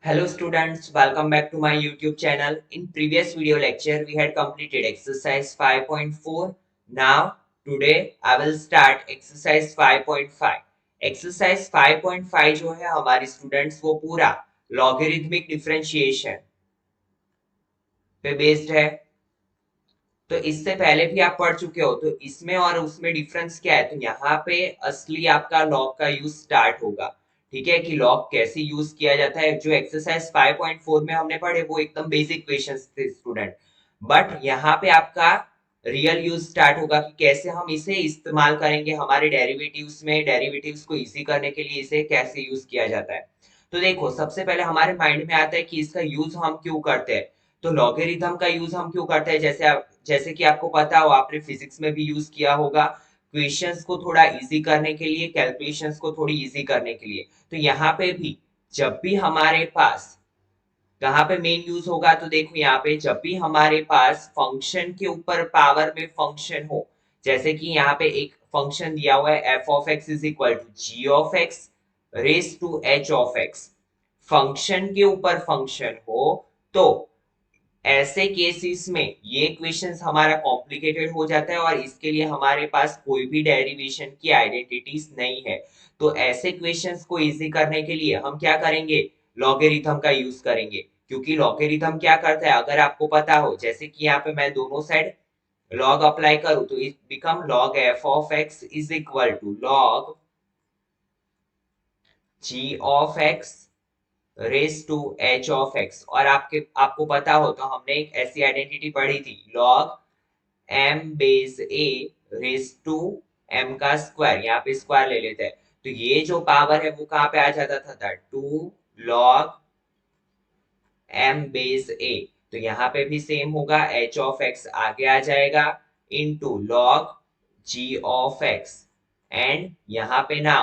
Hello students, welcome back to my YouTube channel. In previous video lecture, we had completed exercise 5.4. Now, today I will start exercise 5.5. Exercise 5.5 जो है हमारे students वो पूरा logarithmic differentiation पे based है। तो इससे पहले भी आप पढ़ चुके हो, तो इसमें और उसमें डिफरेंस क्या है? तो यहाँ पे असली आपका लॉग का यूज स्टार्ट होगा। ठीक है कि लॉग कैसे यूज किया जाता है। जो एक्सरसाइज 5.4 में हमने पढ़े वो एकदम बेसिक क्वेश्चंस थे स्टूडेंट, बट यहाँ पे आपका रियल यूज स्टार्ट होगा कि कैसे हम इसे इस्तेमाल करेंगे हमारे डेरिवेटिव्स में, डेरिवेटिव्स को इजी करने के लिए इसे कैसे यूज किया जाता है। तो देखो, सबसे पहले हमारे माइंड में आता है कि इसका यूज हम क्यों करते हैं। तो लॉगरिथम का यूज हम क्यों करते हैं? जैसे कि आपको पता हो, आपने फिजिक्स में भी यूज किया होगा, क्वेश्चंस को थोड़ा इजी करने के लिए, कैलकुलेशंस को थोड़ी इजी करने के लिए। तो यहाँ पे भी जब भी हमारे पास कहाँ पे मेन यूज होगा, तो देखो यहाँ पे जब भी हमारे पास फंक्शन के ऊपर पावर में फंक्शन हो, जैसे कि यहाँ पे एक फंक्शन दिया हुआ है f of x is equal to g of x raise to h of x, function के ऊपर फंक्शन हो, तो ऐसे केसेस में ये क्वेश्चंस हमारा कॉम्प्लिकेटेड हो जाता है और इसके लिए हमारे पास कोई भी डेरिवेशन की आइडेंटिटीज नहीं है। तो ऐसे क्वेश्चंस को इजी करने के लिए हम क्या करेंगे? लॉगरिथम का यूज करेंगे, क्योंकि लॉगरिथम क्या करता है अगर आपको पता हो, जैसे कि यहाँ पे मैं दोनों साइड लॉग अप्लाई करूं तो it become log f of x is equal to log g of x raise to h of x. और आपको पता हो तो हमने एक ऐसी आइडेंटिटी पढ़ी थी, log m base a raise to m का स्क्वायर, यहाँ पे स्क्वायर ले लेते हैं। तो ये जो पावर है वो कहाँ पे आ जाता था? टू लॉग एम बेस ए। तो यहाँ पे भी सेम होगा, एच ऑफ एक्स आगे आ जाएगा into log g of x. And यहाँ पे ना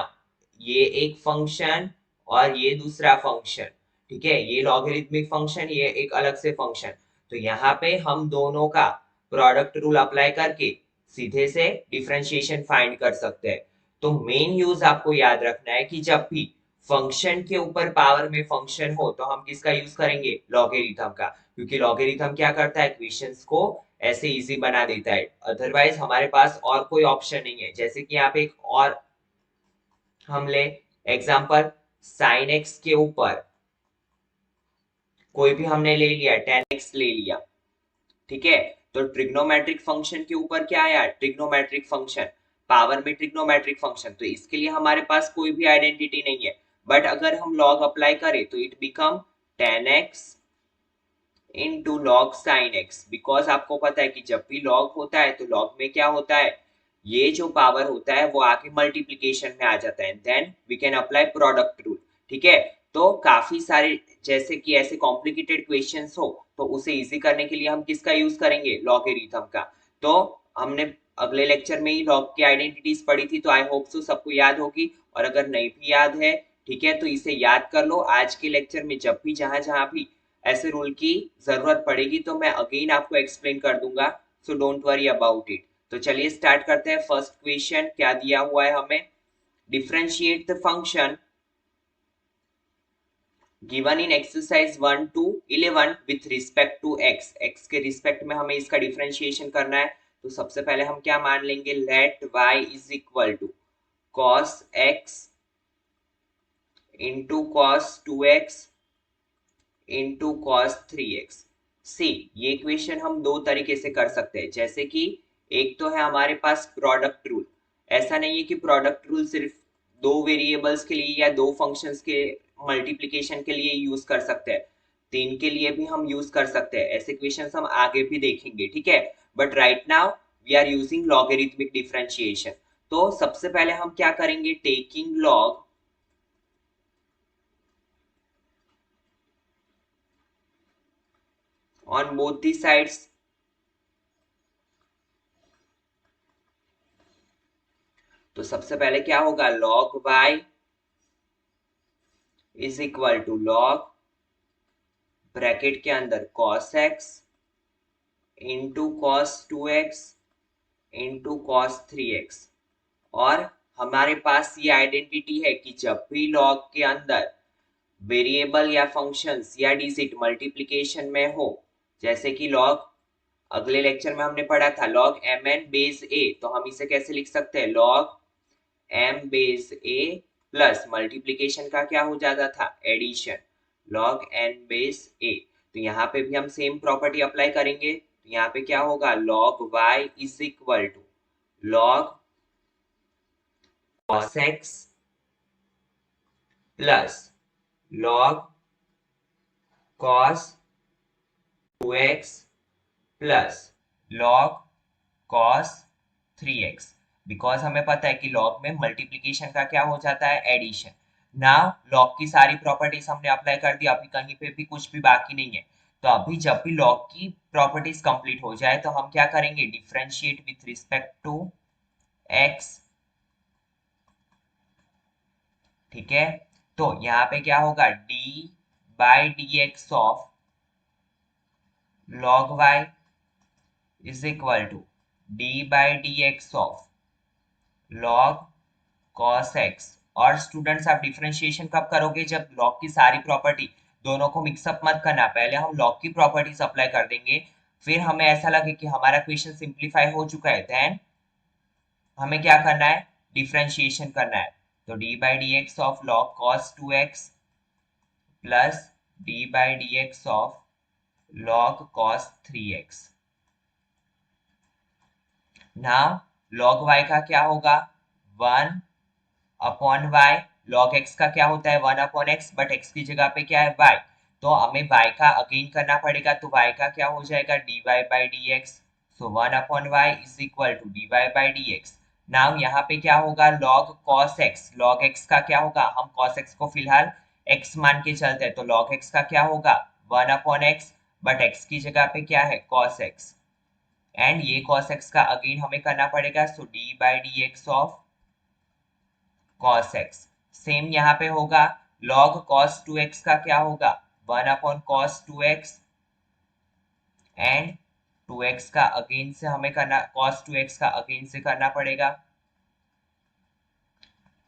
ये एक फंक्शन और ये दूसरा फंक्शन, ठीक है, ये लॉगरिथमिक फंक्शन, ये एक अलग से फंक्शन। तो यहाँ पे हम दोनों का प्रोडक्ट रूल अप्लाई करके सीधे से डिफरेंशिएशन फाइंड कर सकते हैं। तो मेन यूज आपको याद रखना है कि जब भी फंक्शन के ऊपर पावर में फंक्शन हो तो हम किसका यूज करेंगे? लॉगरिथम का, क्योंकि लॉगरिथम क्या करता है? इक्वेशंस को ऐसे इजी बना देता है। अदरवाइज हमारे पास और कोई ऑप्शन नहीं है। जैसे कि यहाँ पे एक और हम ले एग्जांपल, साइन एक्स के ऊपर कोई भी हमने ले लिया, टेन एक्स ले लिया, ठीक है। तो ट्रिग्नोमेट्रिक फंक्शन के ऊपर क्या आया? ट्रिग्नोमेट्रिक फंक्शन, पावर में ट्रिग्नोमेट्रिक फंक्शन। तो इसके लिए हमारे पास कोई भी आइडेंटिटी नहीं है, बट अगर हम लॉग अप्लाई करें तो it become ten x into log sine x. Because आपको पता है कि जब भी लॉग होता है तो लॉग में क्या होता है, ये जो पावर होता है वो आके मल्टीप्लीकेशन में आ जाता है, then we can apply product rule. ठीक है, तो काफी सारे जैसे कि ऐसे कॉम्प्लिकेटेड क्वेश्चंस हो तो उसे इजी करने के लिए हम किसका यूज करेंगे? लॉगरिथम का। तो हमने अगले लेक्चर में ही लॉग की आइडेंटिटीज पढ़ी थी, तो आई होप सो सबको याद होगी। और अगर नहीं भी याद है, ठीक है, तो इसे याद कर लो। आज के लेक्चर में जब भी जहां जहां भी ऐसे रूल की जरूरत पड़ेगी तो मैं अगेन आपको एक्सप्लेन कर दूंगा, so don't worry about it. तो चलिए स्टार्ट करते हैं। फर्स्ट क्वेश्चन क्या दिया हुआ है हमें? Differentiate the function given in exercise 1 to 11 with respect to x. X के रिस्पेक्ट में हमें इसका डिफरेंशिएशन करना है। तो सबसे पहले हम क्या मान लेंगे? Let y is equal to cos x into cos 2x into cos 3x। See, ये इक्वेशन हम दो तरीके से कर सकते हैं। जैसे कि एक तो है हमारे पास प्रोडक्ट रूल। ऐसा नहीं है कि प्रोडक्ट रूल सिर्फ दो वेरिएबल्स के लिए या दो फंक्शंस के मल्टीप्लिकेशन के लिए यूज कर सकते हैं, तीन के लिए भी हम यूज कर सकते हैं। ऐसे क्वेश्चंस हम आगे भी देखेंगे, ठीक है। But right now we are using logarithmic differentiation. तो सबसे पहले हम क्या करेंगे? Taking log on both the sides। तो सबसे पहले क्या होगा? log y is equal to log bracket के अंदर cos x into cos 2x into cos 3x। और हमारे पास ये आइडेंटिटी है कि जब भी लॉग के अंदर वेरिएबल या फंक्शंस या डिजिट मल्टीप्लिकेशन में हो, जैसे कि लॉग, अगले लेक्चर में हमने पढ़ा था लॉग एम एन बेस ए, तो हम इसे कैसे लिख सकते हैं, लॉग एम बेस ए प्लस मल्टीप्लिकेशन का क्या हो जाता था, एडिशन, लॉग एन बेस ए। तो यहाँ पे भी हम सेम प्रॉपर्टी अप्लाई करेंगे, तो यहाँ पे क्या होगा, log y is equal to log cos x plus log cos 2x plus log cos 3x, because हमें पता है कि लॉग में मल्टीप्लीकेशन का क्या हो जाता है, एडिशन। नाउ लॉग की सारी प्रॉपर्टीज हमने अप्लाई कर दी, अभी कहीं पे भी कुछ भी बाकी नहीं है। तो अभी जब भी लॉग की प्रॉपर्टीज कंप्लीट हो जाए तो हम क्या करेंगे, differentiate with respect to x, ठीक है। तो यहाँ पे क्या होगा, d by d x of log y is equal to d by dx of log cos x। और स्टूडेंट्स आप डिफरेंशिएशन कब करोगे, जब लॉग की सारी प्रॉपर्टी, दोनों को मिक्सअप मत करना, पहले हम लॉग की प्रॉपर्टीज अप्लाई कर देंगे, फिर हमें ऐसा लगे कि हमारा क्वेश्चन सिंप्लीफाई हो चुका है, देन हमें क्या करना है, डिफरेंशिएशन करना है। तो d by d x of log cos 2x plus d by d x of log cos 3x। Now log y का क्या होगा, 1 अपॉन y, log x का क्या होता है 1 अपॉन x, बट x की जगह पे क्या है y, तो हमें y का अगेन करना पड़ेगा, तो y का क्या हो जाएगा, dy by d x. So 1 upon y is equal to dy by d x. Now यहाँ पे क्या होगा, log cos x, log x का क्या होगा, हम cos x को फिलहाल x मान के चलते हैं, तो log x का क्या होगा 1 अपॉन x, बट x की जगह पे क्या है cos x, एंड ये cos x का अगेन हमें करना पड़ेगा, सो d by d x of cos x। Same यहाँ पे होगा, log cos 2x का क्या होगा, 1 upon cos 2x, and 2x का अगेन से हमें करना, cos 2x का अगेन से करना पड़ेगा,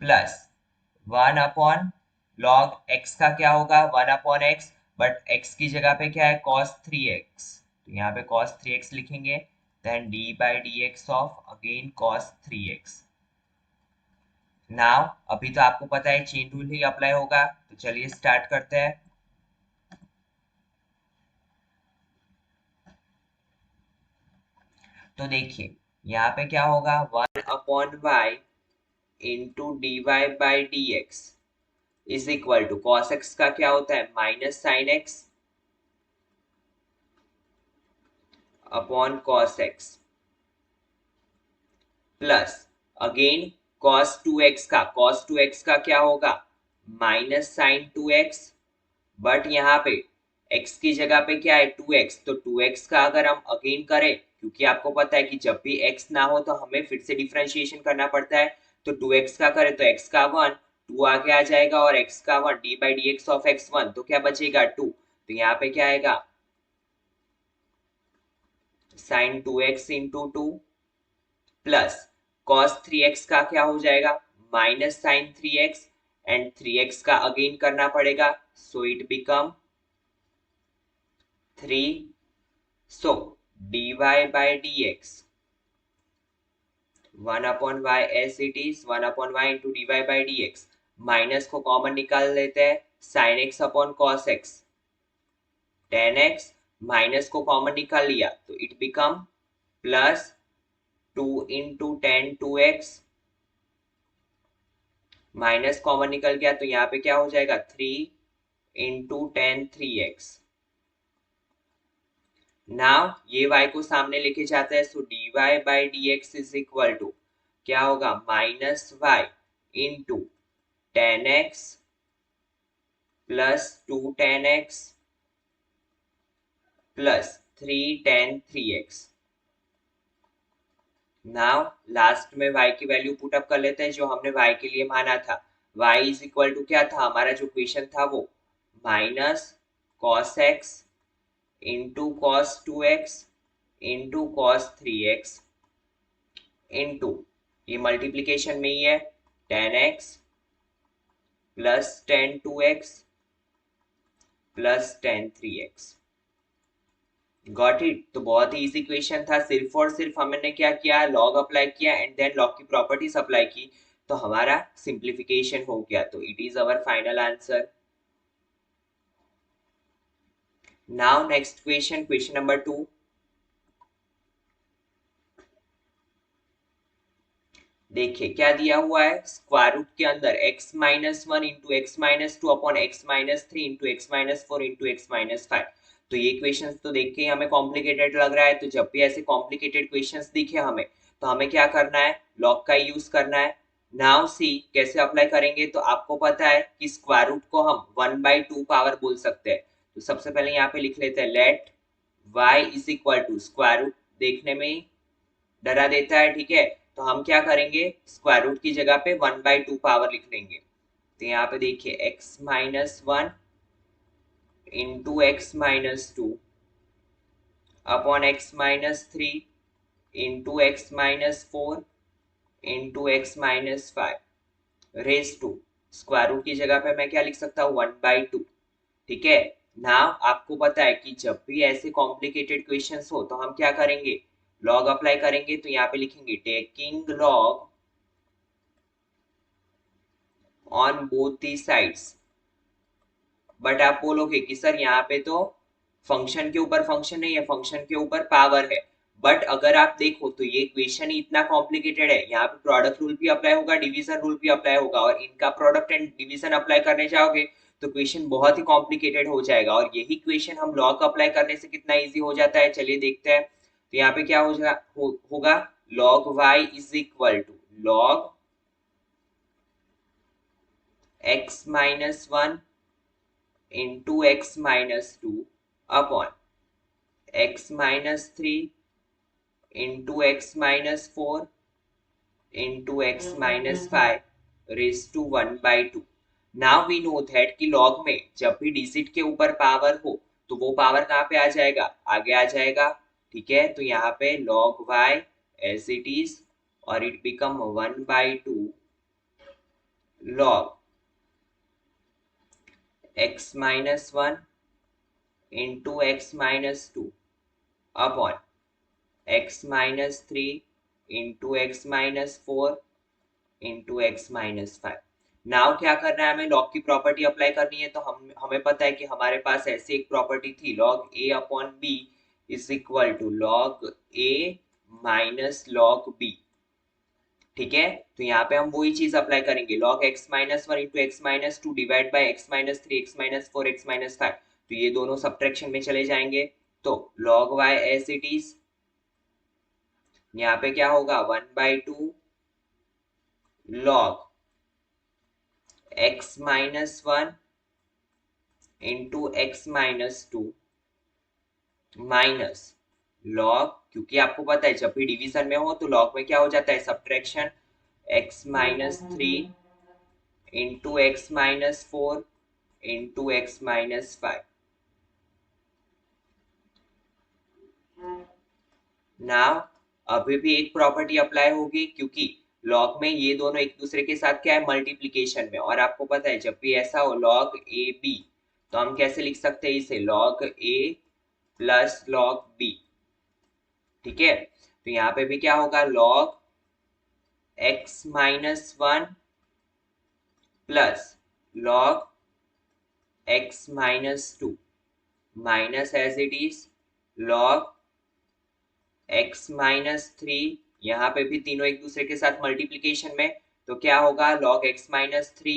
प्लस 1 अपॉन log x का क्या होगा 1 अपॉन x, बट x की जगह पे क्या है cos 3x, तो यहाँ पे cos 3x लिखेंगे, then d by d x of again cos 3x। Now अभी तो आपको पता है चेन रूल ही अप्लाई होगा, तो चलिए स्टार्ट करते हैं। तो देखिए यहाँ पे क्या होगा, 1 upon y into d y by d x is equal to cos x का क्या होता है minus sine x upon cos x plus again cos 2x का क्या होगा माइनस साइन 2x, बट यहाँ पे x की जगह पे क्या है 2x, तो 2x का अगर हम अगेन करें, क्योंकि आपको पता है कि जब भी x ना हो तो हमें फिर से डिफरेंशिएशन करना पड़ता है, तो 2x का करें तो x का 1, 2 आगे आ जाएगा और x का 1, d by d x of x1, तो क्या बचेगा 2, तो यहाँ पे क्या आएगा sign 2x into 2 plus cos 3x का क्या हो जाएगा minus sign 3x, and 3x का अगेन करना पड़ेगा, so it become 3, so dy by dx 1 upon y as it is 1 upon y into dy by dx, minus को common निकाल लेते हैं, sin x upon cos x, tan x, minus को common निकाल लिया तो it become plus 2 into tan 2x, minus common निकल गया तो यहाँ पे क्या हो जाएगा 3 इंटू tan 3x। नाउ ये y को सामने लेके जाते हैं, so dy by d x is equal to क्या होगा minus y into tan x plus 2 ten x plus 3 ten 3x। Now last में y की वैल्यू पुट अप कर लेते हैं जो हमने y के लिए माना था, y इज इक्वल टू क्या था हमारा जो क्वेश्चन था वो minus cos x into cos 2x into cos 3x into ये मल्टीप्लीकेशन में ही है ten x plus ten 2x plus ten 3x। Got it. तो बहुत ही इजी क्वेश्चन था, सिर्फ और सिर्फ हमने क्या किया, लॉग अप्लाई किया एंड देन लॉग की प्रॉपर्टीज अप्लाई की, तो हमारा सिंप्लीफिकेशन हो गया। तो it is our final answer. Now next question, question number 2। देखिए क्या दिया हुआ है, स्क्वायर रूट के अंदर x minus one into x minus two upon x minus three into x minus four into x minus five. तो ये questions तो देख के ही हमें कॉम्प्लिकेटेड लग रहा है, तो जब भी ऐसे कॉम्प्लिकेटेड क्वेश्चंस दिखे हमें, तो हमें क्या करना है, लॉग का यूज करना है। नाउ सी कैसे अप्लाई करेंगे, तो आपको पता है कि स्क्वायर रूट को हम 1/2 पावर बोल सकते हैं। तो सबसे पहले यहाँ पे लिख लेते हैं, let y is equal to, square root देखने में ही डरा देता है, ठीक है। तो हम क्या करेंगे, स्क्वायर रूट की जगह पे 1/2 पावर लिख लेंगे। तो यहाँ पे देखिए x minus one into x minus two upon x minus three into x minus four into x minus five raise to, square root की जगह पे मैं क्या लिख सकता हूँ, 1/2। ठीक है। नाउ आपको पता है कि जब भी ऐसे कॉम्प्लिकेटेड क्वेश्चंस हो तो हम क्या करेंगे, लॉग अप्लाई करेंगे। तो यहाँ पे लिखेंगे taking log on both the sides. But आप बोलोगे कि सर यहाँ पे तो फंक्शन के ऊपर फंक्शन नहीं है, फंक्शन के ऊपर पावर है। बट अगर आप देखो तो ये क्वेश्चन ही इतना कॉम्प्लिकेटेड है, यहाँ पे प्रोडक्ट रूल भी अप्लाई होगा, डिवीजन रूल भी अप्लाई होगा, और इनका प्रोडक्ट एंड डिवीजन अप्लाई करने जाओगे तो क्वेश्चन बहुत ही कॉम्प्लिकेटेड हो जाएगा। और यही क्वेश्चन हम लॉग अप्लाई करने से कितना इजी हो जाता है, चलिए देखते हैं। तो यहाँ पे क्या होगा, log y is equal to log x minus one into x minus two upon x minus three into x minus four into x minus five raise to 1/2। Now we know that कि log में जब भी digit के ऊपर power हो तो वो power कहाँ पे आ जाएगा, आगे आ जाएगा। ठीक है। तो यहाँ पे log y as it is, और it become 1/2 log x minus one into x minus two upon x minus three into x minus four into x minus five. Now क्या करना है, हमें लॉग की प्रॉपर्टी अप्लाई करनी है। तो हमें पता है कि हमारे पास ऐसी एक प्रॉपर्टी थी, log a upon b is equal to log a minus log b. ठीक है। तो यहाँ पे हम वही चीज अप्लाई करेंगे, log x minus one into x minus two divide by x minus three x minus four x minus five. तो ये दोनों सब्ट्रैक्शन में चले जाएंगे। तो log y as it is, यहाँ पे क्या होगा, 1/2 log x minus one into x minus two minus log, क्योंकि आपको पता है जब भी डिवीजन में हो तो लॉग में क्या हो जाता है, subtraction, x minus three into x minus four into x minus five. Now अभी भी एक प्रॉपर्टी अप्लाई होगी, क्योंकि लॉग में ये दोनों एक दूसरे के साथ क्या है, मल्टीप्लीकेशन में। और आपको पता है जब भी ऐसा हो लॉग ए बी, तो हम कैसे लिख सकते हैं इसे, log a plus log b. ठीक है। तो यहाँ पे भी क्या होगा, log x minus one plus log x minus two minus as it is log x minus three, यहाँ पे भी तीनों एक दूसरे के साथ मल्टीप्लीकेशन में, तो क्या होगा, log x minus three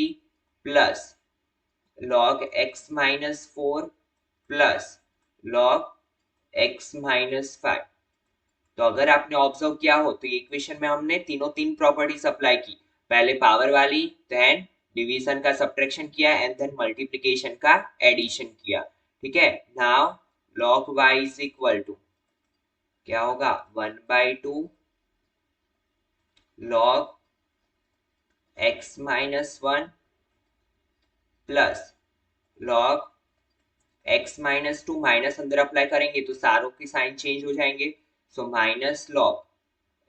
plus log x minus four plus log x minus five. तो अगर आपने ऑब्जर्व किया हो तो इक्वेशन में हमने तीनों तीन प्रॉपर्टीज अप्लाई की, पहले पावर वाली, देन डिवीजन का सब्ट्रैक्शन किया एंड देन मल्टीप्लिकेशन का एडिशन किया। ठीक है। Now log y is equal to क्या होगा, 1/2 log x minus one plus log x minus two, minus अंदर अप्लाई करेंगे तो सारों के साइन चेंज हो जाएंगे। So minus log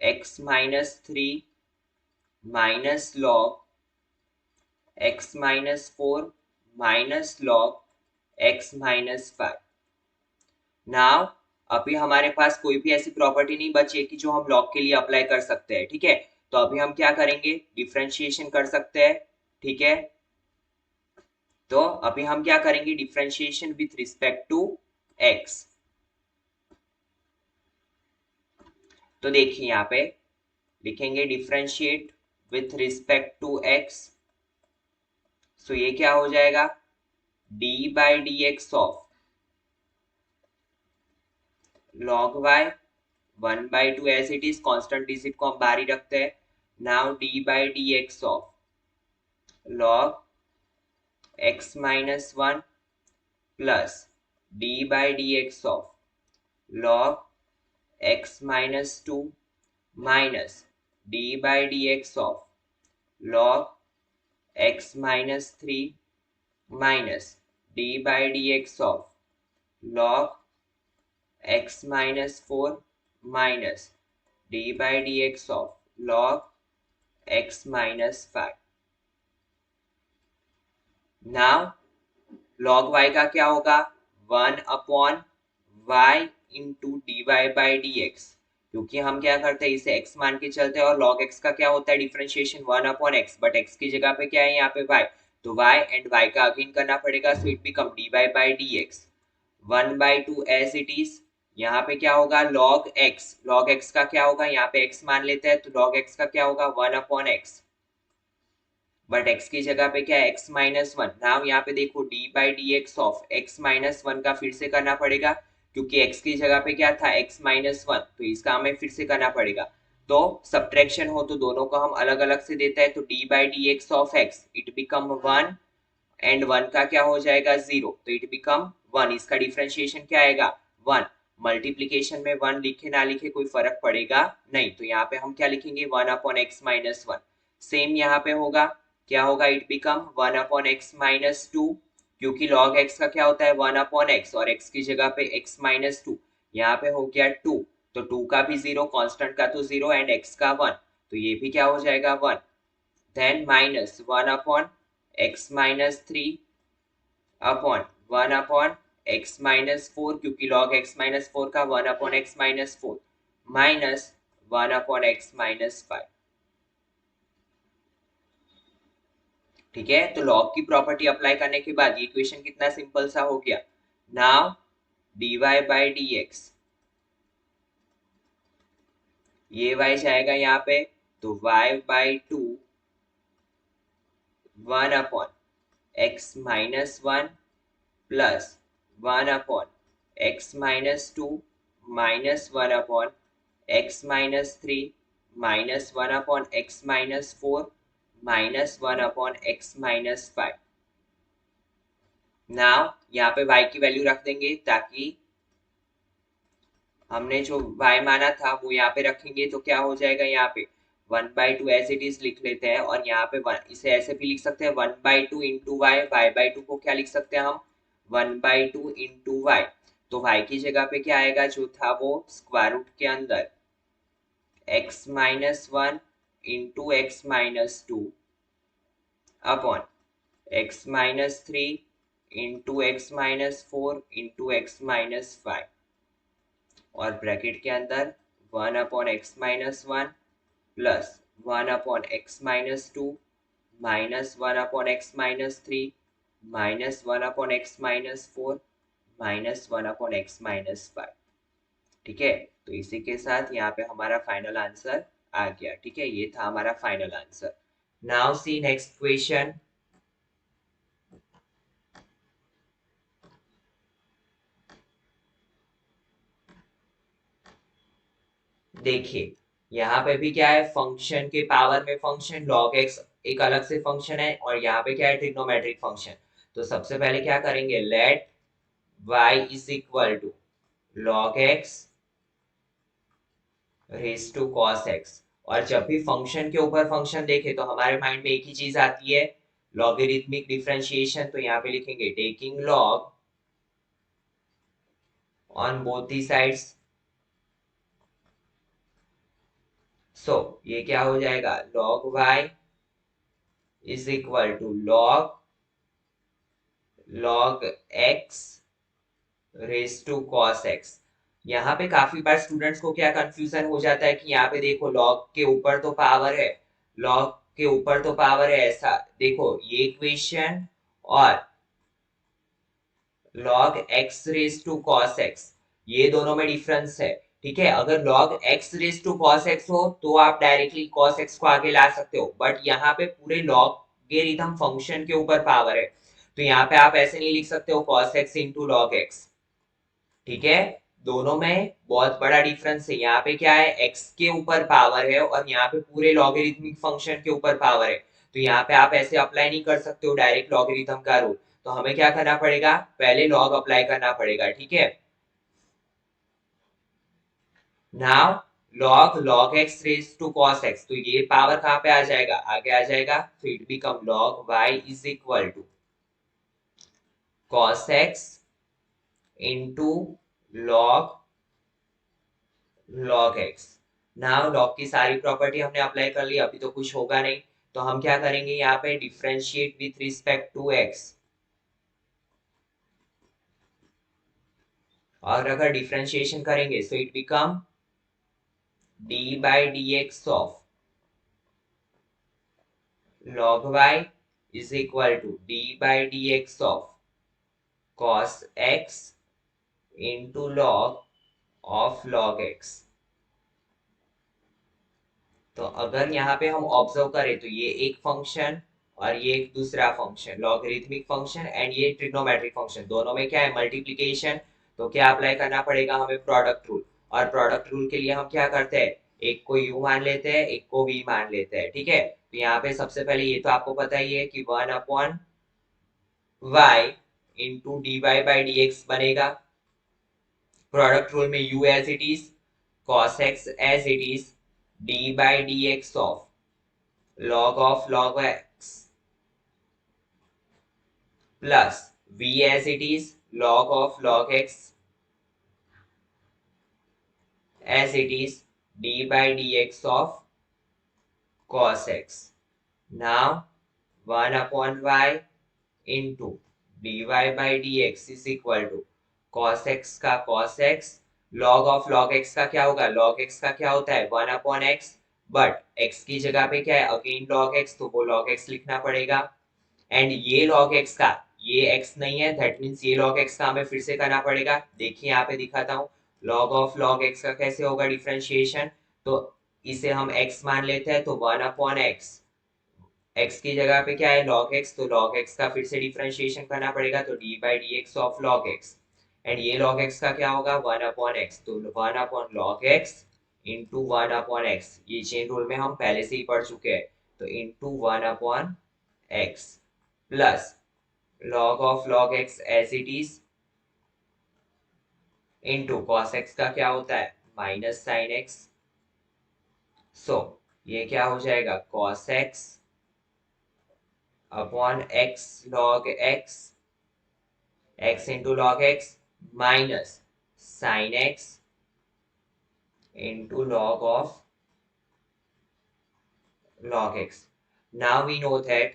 x minus three minus log x minus four minus log x minus 5। Now अभी हमारे पास कोई भी ऐसी प्रॉपर्टी नहीं बची है कि जो हम लॉग के लिए अप्लाई कर सकते हैं, ठीक है। तो अभी हम क्या करेंगे, डिफरेंशिएशन कर सकते हैं, ठीक है। तो अभी हम क्या करेंगे, differentiation with respect to x। तो देखिए यहाँ पे लिखेंगे differentiate with respect to x। So ये क्या हो जाएगा, d by d x of log y 1/2 as it is, constant digit को हम बाहर ही रखते हैं। Now d by d x of log x minus 1 plus d by d x of log x minus 2 minus d by d x of log x minus 3 minus d by d x of log x minus 4 minus d by d x of log x minus 5। Now log y का क्या होगा, 1 upon y into d y by d x, क्योंकि हम क्या करते हैं इसे x मान के चलते हैं और log x का क्या होता है differentiation 1 upon x, but x की जगह पे क्या है यहाँ पे y, तो y एंड y का अगेन करना पड़ेगा, so it become d y by d x 1/2 as it is. यहाँ पे क्या होगा log x का क्या होगा, यहाँ पे x मान लेते हैं तो log x का क्या होगा 1 अपॉन x, बट x की जगह पे क्या है x माइनस 1। नाउ यहाँ पे देखो d by d x of x minus 1 का फिर से करना पड़ेगा, क्योंकि x की जगह पे क्या था x माइनस 1, तो इसका हमें फिर से करना पड़ेगा। तो सब्ट्रैक्शन हो तो दोनों को हम अलग अलग से देता है, तो d by d x of x it become 1 and 1 का क्या हो जाएगा 0, तो इट बिकम 1। इसका डिफरेंशिएशन क्या आएगा 1। मल्टीप्लीकेशन में 1 लिखे ना लिखे कोई फर्क पड़ेगा नहीं, तो यहाँ पे हम क्या लिखेंगे 1 अपॉन x माइनस 1। सेम यहाँ पे होगा, क्या होगा, it become 1 upon x minus 2, क्योंकि log x का क्या होता है 1 अपॉन x और x की जगह पे x माइनस 2, यहाँ पे हो गया 2, तो 2 का भी 0, कांस्टेंट का तो 0 एंड x का 1, तो ये भी क्या हो जाएगा 1। Then minus 1 upon x minus 3 upon 1 upon x minus 4, क्योंकि log x माइनस 4 का 1 upon x minus 4 minus 1 upon x minus 5। ठीक है, तो log की प्रॉपर्टी अप्लाई करने के बाद ये इक्वेशन कितना सिंपल सा हो गया। Now dy by d x, ये y जाएगा यहाँ पे, तो y by 2 1 upon x minus 1 plus 1 upon x minus 2 minus 1 upon x minus 3 minus 1 upon x minus 4 minus 1 upon x minus 5। Now यहाँ पे y की वैल्यू रख देंगे, ताकि हमने जो y माना था वो यहाँ पे रखेंगे, तो क्या हो जाएगा यहाँ पे 1/2 एज इट इज लिख लेते हैं, और यहाँ पे इसे ऐसे भी लिख सकते हैं 1/2 इंटू वाई, y/2 को क्या लिख सकते हैं हम 1/2 इंटू वाई। तो y की जगह पे क्या आएगा, जो था वो स्क्वायर रूट के अंदर x minus 1 into x minus 2 upon x minus 3 into x minus 4 into x minus 5, और ब्रैकेट के अंदर 1 upon x minus 1 plus 1 upon x minus 2 minus 1 upon x minus 3 minus 1 upon x minus 4 minus 1 upon x minus 5। ठीक है, तो इसी के साथ यहाँ पे हमारा फाइनल आंसर आ गया। ठीक है, ये था हमारा final answer. Now see next question. देखिए यहाँ पे भी क्या है, फंक्शन के पावर में फंक्शन log x एक अलग से फंक्शन है, और यहाँ पे क्या है ट्रिग्नोमेट्रिक फंक्शन। तो सबसे पहले क्या करेंगे, let y is equal to log x raise to cos x। और जब भी फंक्शन के ऊपर फंक्शन देखे तो हमारे माइंड में एक ही चीज आती है, लॉगरिथमिक डिफरेंशिएशन। तो यहाँ पे लिखेंगे taking log on both the sides. So ये क्या हो जाएगा, log y is equal to log log x raise to cos x। यहाँ पे काफी बार स्टूडेंट्स को क्या कंफ्यूजन हो जाता है कि यहाँ पे देखो log के ऊपर तो पावर है, log के ऊपर तो पावर है, ऐसा देखो ये इक्वेशन और log x raise to cos x, ये दोनों में डिफरेंस है। ठीक है, अगर log x raise to cos x हो तो आप डायरेक्टली cos x को आगे ला सकते हो, बट यहाँ पे पूरे लॉगरिथम फंक्शन के ऊपर पावर है, तो यहाँ पे आप ऐसे नहीं लिख सकते हो cos x into log x। ठीक है, दोनों में बहुत बड़ा डिफरेंस है। यहाँ पे क्या है, x के ऊपर पावर है और यहाँ पे पूरे लॉगरिथमिक फंक्शन के ऊपर पावर है, तो यहाँ पे आप ऐसे अप्लाई नहीं कर सकते हो डायरेक्ट लॉगरिथम का रूल। तो हमें क्या करना पड़ेगा, पहले लॉग अप्लाई करना पड़ेगा। ठीक है, now log x raise to cos x, तो ये पावर कहाँ पे आ जाएगा, आगे आ जाएगा, तो it become log y is equal to cos x into log log x। Now log की सारी प्रॉपर्टी हमने अप्लाई कर ली, अभी तो कुछ होगा नहीं, तो हम क्या करेंगे, यहाँ पे differentiate with respect to x, और अगर डिफरेंशिएशन करेंगे so it become d by d x of log y is equal to d by dx of cos x into log of log x। तो अगर यहाँ पे हम ऑब्जर्व करें तो ये एक फंक्शन और ये एक दूसरा फंक्शन, लॉगरिथमिक फंक्शन एंड ये ट्रिग्नोमेट्रिक फंक्शन, दोनों में क्या है, मल्टीप्लीकेशन। तो क्या अप्लाई करना पड़ेगा हमें, प्रोडक्ट रूल। और प्रोडक्ट रूल के लिए हम क्या करते हैं, एक को u मान लेते हैं, एक को v मान लेते हैं। ठीक है, तो यहाँ पे सबसे पहले ये तो आपको पता ही है कि 1/y into d y by d x बनेगा। प्रोडक्ट रूल में u as it is, cos x as it is, d by dx of log x plus v as it is log x as it is d by dx of cos x। Now 1 upon y into dy by dx is equal to cos x का cos x, log x का क्या होगा, log x का क्या होता है 1 upon x, but x की जगह पे क्या है अगेन log x, तो वो log x लिखना पड़ेगा। एंड ये log x का, ये x नहीं है, दैट मीन्स ये log x का हमें फिर से करना पड़ेगा। देखिए यहाँ पे दिखाता हूँ, log x का कैसे होगा डिफरेंशिएशन, तो इसे हम x मान लेते हैं, तो 1 अपॉन x, x की जगह पे क्या है log x, तो log x का फिर से डिफरेंशिएशन करना पड़ेगा, तो d by d x of log x। And ये log x का क्या होगा 1 अपॉन x, तो 1 upon log x into 1 upon x, ये चेन रूल में हम पहले से ही पढ़ चुके हैं, तो into 1 upon x plus log x as it is into cos x का क्या होता है माइनस साइन x। सो ये क्या हो जाएगा cos x upon x log x into log x minus sine x into log of log x। Now we know that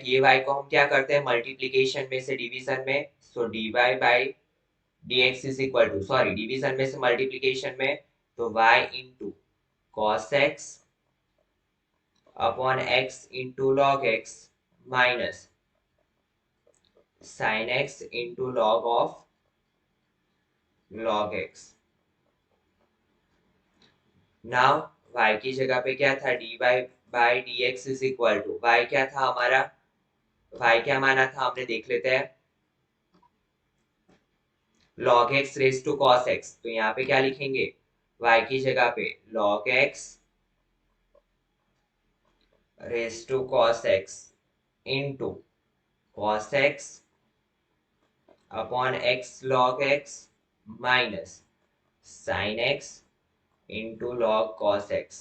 ये y को हम क्या करते हैं मल्टीप्लीकेशन में से डिवीजन में, so dy by dx is equal to, sorry division में से मल्टीप्लीकेशन में, तो y into cos x upon x into log x minus sin x into log of log x। Now y की जगह पे क्या था dy by dx is equal to, y क्या था हमारा, y क्या माना था हमने देख लेते हैं, log x raise to cos x, तो यहाँ पे क्या लिखेंगे y की जगह पे log x raise to cos x into cos x upon x log x minus sin x into log cos x।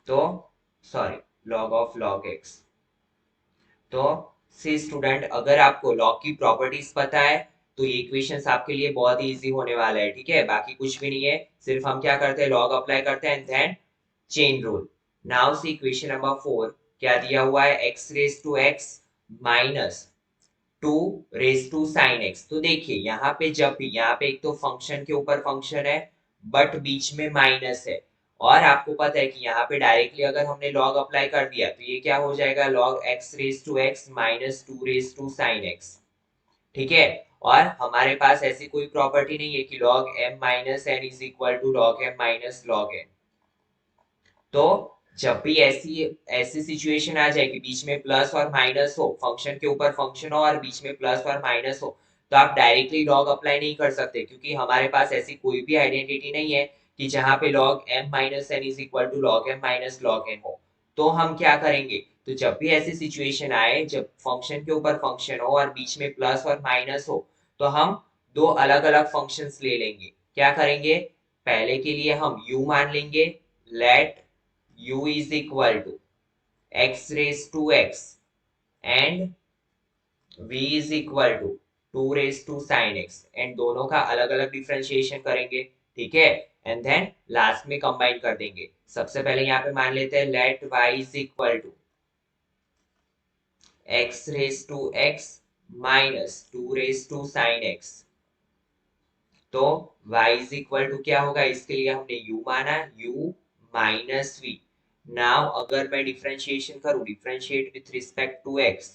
तो sorry log of log x। तो सी स्टूडेंट, अगर आपको लॉग की प्रॉपर्टीज पता है तो ये इक्वेशंस आपके लिए बहुत ही इजी होने वाला है, ठीक है। बाकी कुछ भी नहीं है, सिर्फ हम क्या करते हैं, लॉग अप्लाई करते हैं and then chain rule. Now see equation number 4, क्या दिया हुआ है, x raise to x minus 2 raise to sine x। तो देखिए यहाँ पे जब भी, यहाँ पे एक तो फंक्शन के ऊपर फंक्शन है बट बीच में माइनस है, और आपको पता है कि यहाँ पे डायरेक्टली अगर हमने लॉग अप्लाई कर दिया तो ये क्या हो जाएगा, log x raise to x minus 2 raise to sine x, ठीक है। और हमारे पास ऐसी कोई प्रॉपर्टी नहीं है कि log m minus n is equal to log m minus log n। तो जब भी ऐसी ऐसी सिचुएशन आ जाए कि बीच में प्लस और माइनस हो, फंक्शन के ऊपर फंक्शन हो और बीच में प्लस और माइनस हो, तो आप डायरेक्टली लॉग अप्लाई नहीं कर सकते, क्योंकि हमारे पास ऐसी कोई भी आइडेंटिटी नहीं है कि जहां पे log m minus n is equal to log m minus log n हो। तो हम क्या करेंगे, तो जब भी ऐसी सिचुएशन आए जब फंक्शन के ऊपर फंक्शन हो और बीच में प्लस और माइनस हो, तो हम दो अलग अलग फंक्शंस ले लेंगे। क्या करेंगे, पहले के लिए हम u मान लेंगे, late u is equal to x raised to x and v is equal to 2 raised to sin x, and दोनों का अलग अलग डिफरेंशिएशन करेंगे, ठीक है। एंड देन लास्ट में कंबाइन कर देंगे। सबसे पहले यहाँ पे मान लेते हैं let y is equal to x raised to x minus 2 raised to sin x। तो y is equal to क्या होगा, इसके लिए हमने u माना, u माइनस v। नाउ अगर मैं डिफरेंशिएशन करूं, differentiate with respect to x,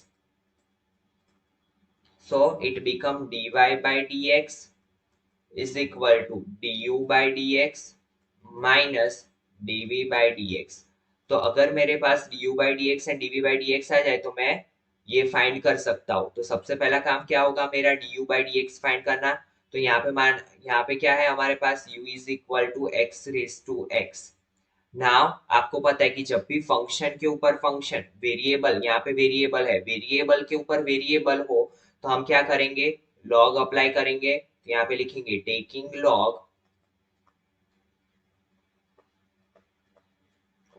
so it become dy by dx is equal to du by dx minus dv by dx। तो अगर मेरे पास du by dx and dv by dx आ जाए तो मैं ये फाइंड कर सकता हूँ। तो सबसे पहला काम क्या होगा मेरा, du by dx फाइंड करना। तो यहाँ पे क्या है हमारे पास, u is equal to x raise to x। Now आपको पता है कि जब भी फंक्शन के ऊपर फंक्शन, वेरिएबल, यहाँ पे वेरिएबल है, वेरिएबल के ऊपर वेरिएबल हो, तो हम क्या करेंगे, लॉग अप्लाई करेंगे। तो यहाँ पे लिखेंगे taking log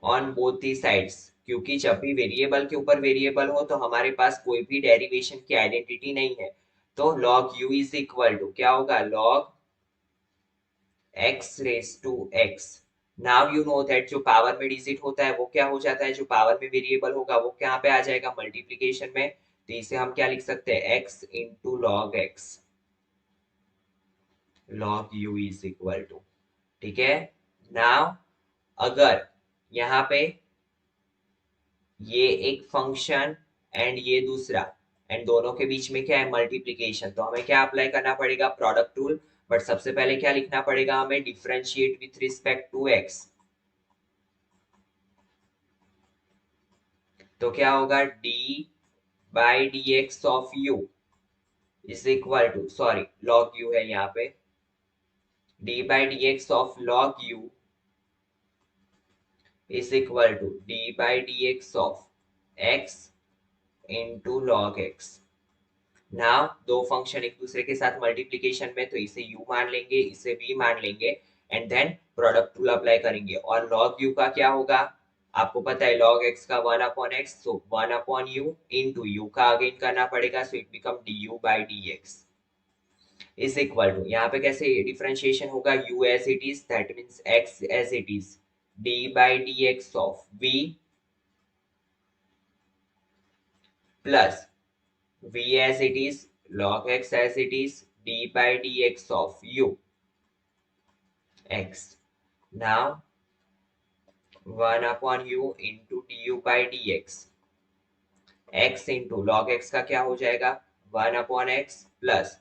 on both the sides, क्योंकि जब भी वेरिएबल के ऊपर वेरिएबल हो तो हमारे पास कोई भी डेरिवेशन की आइडेंटिटी नहीं है। तो log u is equal to क्या होगा, log x raise to x। Now you know that जो पावर में डिजिट होता है वो क्या हो जाता है, जो पावर में वेरिएबल होगा वो कहाँ पे आ जाएगा, मल्टीप्लीकेशन में। तो इसे हम क्या लिख सकते हैं, x into log x, log u is equal to, ठीक है। नाउ अगर यहाँ पे ये एक फंक्शन एंड ये दूसरा, एंड दोनों के बीच में क्या है, मल्टीप्लीकेशन, तो हमें क्या अप्लाई करना पड़ेगा, प्रोडक्ट रूल। बट सबसे पहले क्या लिखना पड़ेगा हमें, differentiate with respect to x। तो क्या होगा, d by d x of u is equal to, sorry log u है यहाँ पे, d by d x of log u is equal to d by d x of x into log x। Now दो function एक दूसरे के साथ multiplication में, तो इसे u मान लेंगे, इसे v मान लेंगे, and then product rule apply करेंगे। और log u का क्या होगा, आपको पता है log x का 1 upon x, so 1 upon u into u का अगेन करना पड़ेगा, so it become du by dx is equal to, यहाँ पे कैसे डिफरेंशिएशन होगा, u as it is, that means x as it is, d by dx of v plus v as it is, log x as it is, d by dx of u x। Now 1 upon u into du by dx, x into log x का क्या हो जाएगा, 1 upon x plus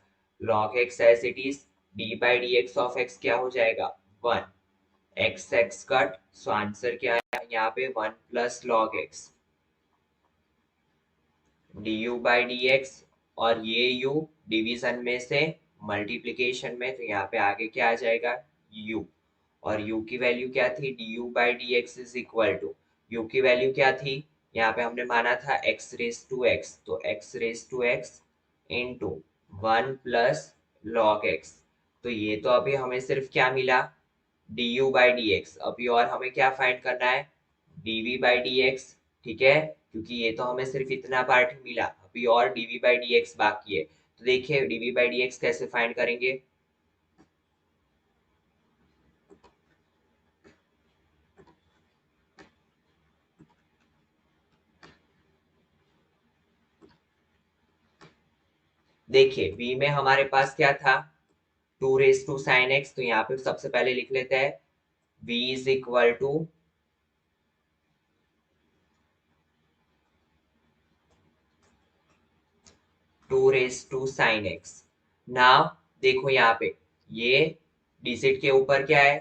log x as it is, d by dx of x क्या हो जाएगा, 1, x x cut, so answer क्या है यहाँ पे, 1 plus log x du by dx, और ये u डिवीजन में से मल्टीप्लीकेशन में, तो यहाँ पे आगे क्या आ जाएगा, u, और u की वैल्यू क्या थी, du by dx is equal to, u की वैल्यू क्या थी, यहाँ पे हमने माना था x रेज टू x, तो x raise to x into 1 plus log x। तो ये तो अभी हमें सिर्फ क्या मिला, du by dx। अभी और हमें क्या फाइंड करना है, dv by dx, ठीक है, क्योंकि ये तो हमें सिर्फ इतना पार्ट मिला, अभी और dv by dx बाकी है। तो देखिए dv बाई dx कैसे फाइंड करेंगे। देखिए v में हमारे पास क्या था, 2 रेज टू साइन एक्स, तो यहाँ पे सबसे पहले लिख लेते हैं v is equal to 2 raise to sine x. Now देखो यहाँ पे ये डिजिट के ऊपर क्या है,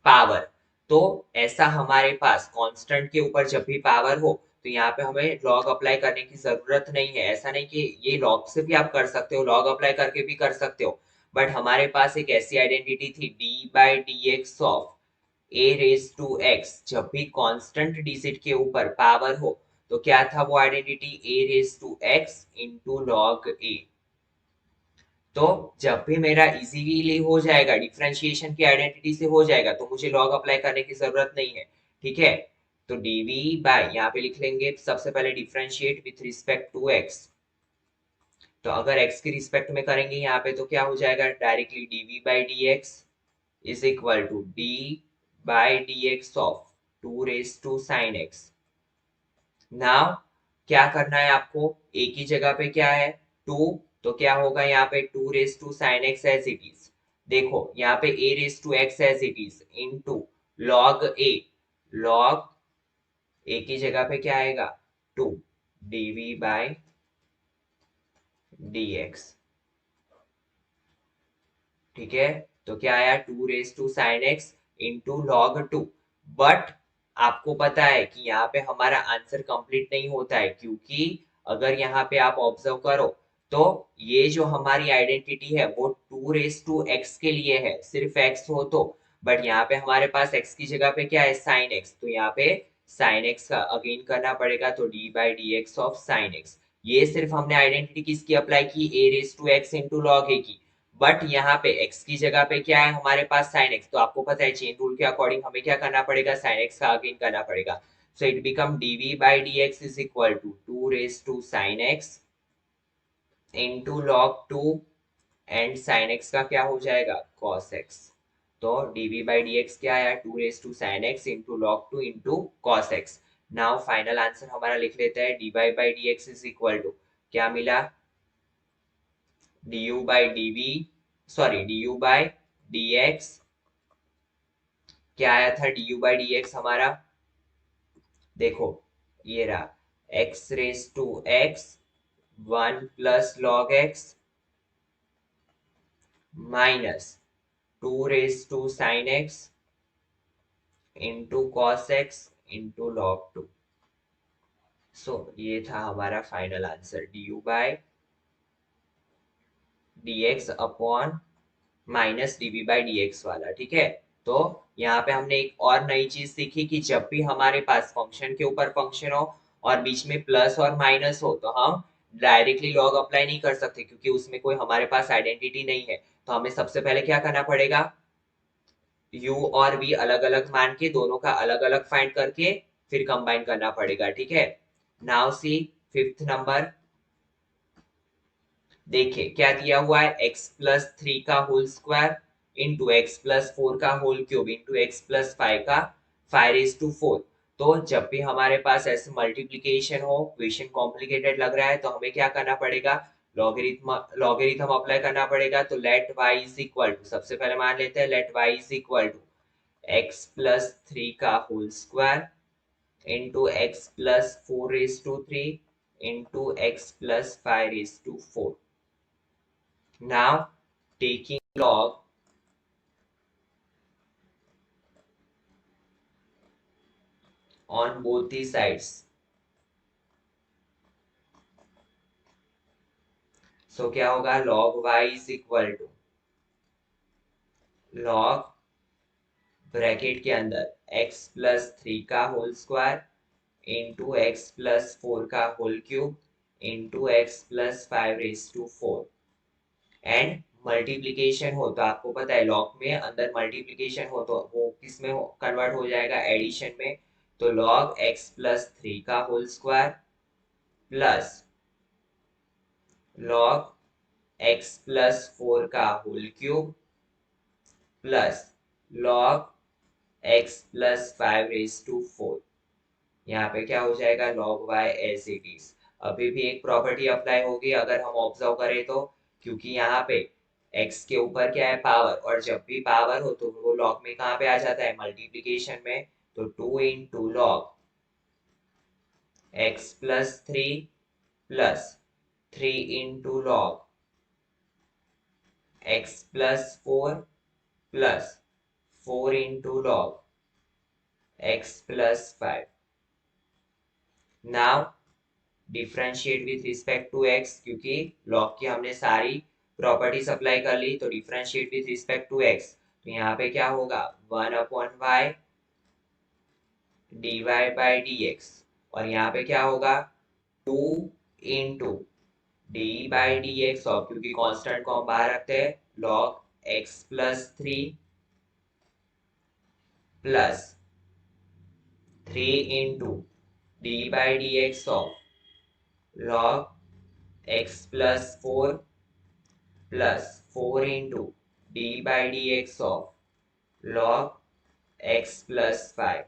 पावर। तो ऐसा हमारे पास कांस्टेंट के ऊपर जब भी पावर हो तो यहाँ पे हमें लॉग अप्लाई करने की जरूरत नहीं है। ऐसा नहीं कि ये लॉग से भी आप कर सकते हो, लॉग अप्लाई करके भी कर सकते हो, बट हमारे पास एक ऐसी आइडेंटिटी थी d by d x of a raise to x, जब भी कांस्टेंट डिजिट के ऊपर पावर हो तो क्या था वो identity, a raise to x into log a. तो जब भी मेरा इजीली हो जाएगा, डिफरेंशिएशन की आइडेंटिटी से हो जाएगा, तो मुझे लॉग अप्लाई करने की जरूरत नहीं है। ठीक है, तो dv बाय यहाँ पे लिख लेंगे सबसे पहले differentiate with respect to x। तो अगर x के रिस्पेक्ट में करेंगे यहाँ पे तो क्या हो जाएगा, directly dv by dx is equal to d by dx of 2 raise to sine x. Now क्या करना है आपको, एक ही जगह पे क्या है, 2, तो क्या होगा यहाँ पे 2 raise to sine x as it is. देखो यहाँ पे a raise to x as it is into log a, log a की जगह पे क्या आएगा 2 dv बाय dx। ठीक है, तो क्या आया 2 raise to sine x into log 2। But आपको पता है कि यहाँ पे हमारा आंसर कंप्लीट नहीं होता है, क्योंकि अगर यहाँ पे आप ऑब्जर्व करो तो ये जो हमारी आइडेंटिटी है वो 2 रेज टू एक्स के लिए है, सिर्फ एक्स हो तो। बट यहाँ पे हमारे पास एक्स की जगह पे क्या है, साइन एक्स, तो यहाँ पे साइन एक्स का अगेन करना पड़ेगा, तो d by d x of sine x. ये सिर्फ हमने आइडेंटिटी किसकी अप्लाई की, a raise to x into log a की। बट यहाँ पे x की जगह पे क्या है हमारे पास साइन x, तो आपको पता है चेन रूल के अकॉर्डिंग हमें क्या करना पड़ेगा, साइन x का अगेन करना पड़ेगा। So it become dv by dx is equal to 2 raise to sine x into log 2, and sine x का क्या हो जाएगा cos x। तो dv बाई dx क्या आया, 2 raise to sine x into log 2 into cos x। Now final answer हमारा लिख लेते हैं, dy by dx is equal to क्या मिला, du by dv, sorry du by dx, क्या आया था du बाई dx हमारा, देखो ये रहा x raise to x 1 plus log x minus 2 raise to sine x into cos x into log 2। So ये था हमारा final answer, du by dx upon minus dv by dx वाला। ठीक है, तो यहाँ पे हमने एक और नई चीज सीखी कि जब भी हमारे पास फंक्शन के ऊपर फंक्शन हो और बीच में प्लस और माइनस हो तो हम डायरेक्टली लॉग अप्लाई नहीं कर सकते, क्योंकि उसमें कोई हमारे पास आइडेंटिटी नहीं है। तो हमें सबसे पहले क्या करना पड़ेगा, u और v अलग अलग मान के दोनों का अलग अलग फाइंड करके फिर कंबाइन करना पड़ेगा। ठीक है, नाउ सी फिफ्थ नंबर, देखिए क्या दिया हुआ है, x+3 का होल स्क्वायर इंटू x+4 का होल क्यूब इंटू x+5 का 5 रेज टू 4। तो जब भी हमारे पास ऐसे मल्टीप्लीकेशन हो, क्वेश्चन कॉम्प्लिकेटेड लग रहा है, तो हमें क्या करना पड़ेगा, लॉगरिथम अप्लाई करना पड़ेगा। तो let y is equal to, सबसे पहले मान लेते हैं let y is equal to x+3 का whole square into x+4 raise to 3 into x+5 raise to 4। Now taking log on both the sides. So क्या होगा, log y is equal to log bracket के अंदर x+3 का whole square into x+4 का whole cube into x+5 raise to 4। And multiplication हो तो आपको पता है लॉग में अंदर मल्टीप्लीकेशन हो तो वो किस में कन्वर्ट हो जाएगा, एडिशन में। तो लॉग x+3 का whole square plus log x plus 4 का whole cube plus log x plus 5 raise to 4। यहाँ पे क्या हो जाएगा, log y as it is. अभी भी एक प्रॉपर्टी अप्लाई होगी अगर हम ऑब्जर्व करें तो, क्योंकि यहाँ पे x के ऊपर क्या है, पावर, और जब भी पावर हो तो वो log में कहाँ पे आ जाता है, मल्टीप्लीकेशन में। तो 2 into log x plus 3 plus 3 into log x plus 4 plus 4 into log x plus 5। Now differentiate with respect to x, क्योंकि लॉग की हमने सारी प्रॉपर्टीज अप्लाई कर ली, तो differentiate with respect to x. तो यहाँ पे क्या होगा, 1/y dy बाई dx, और यहाँ पे क्या होगा 2 into d by d x, और क्योंकि कांस्टेंट को हम बाहर रखते हैं, log x plus 3 plus 3 into d by d x of log x plus 4 plus 4 into d by d x of log x plus 5।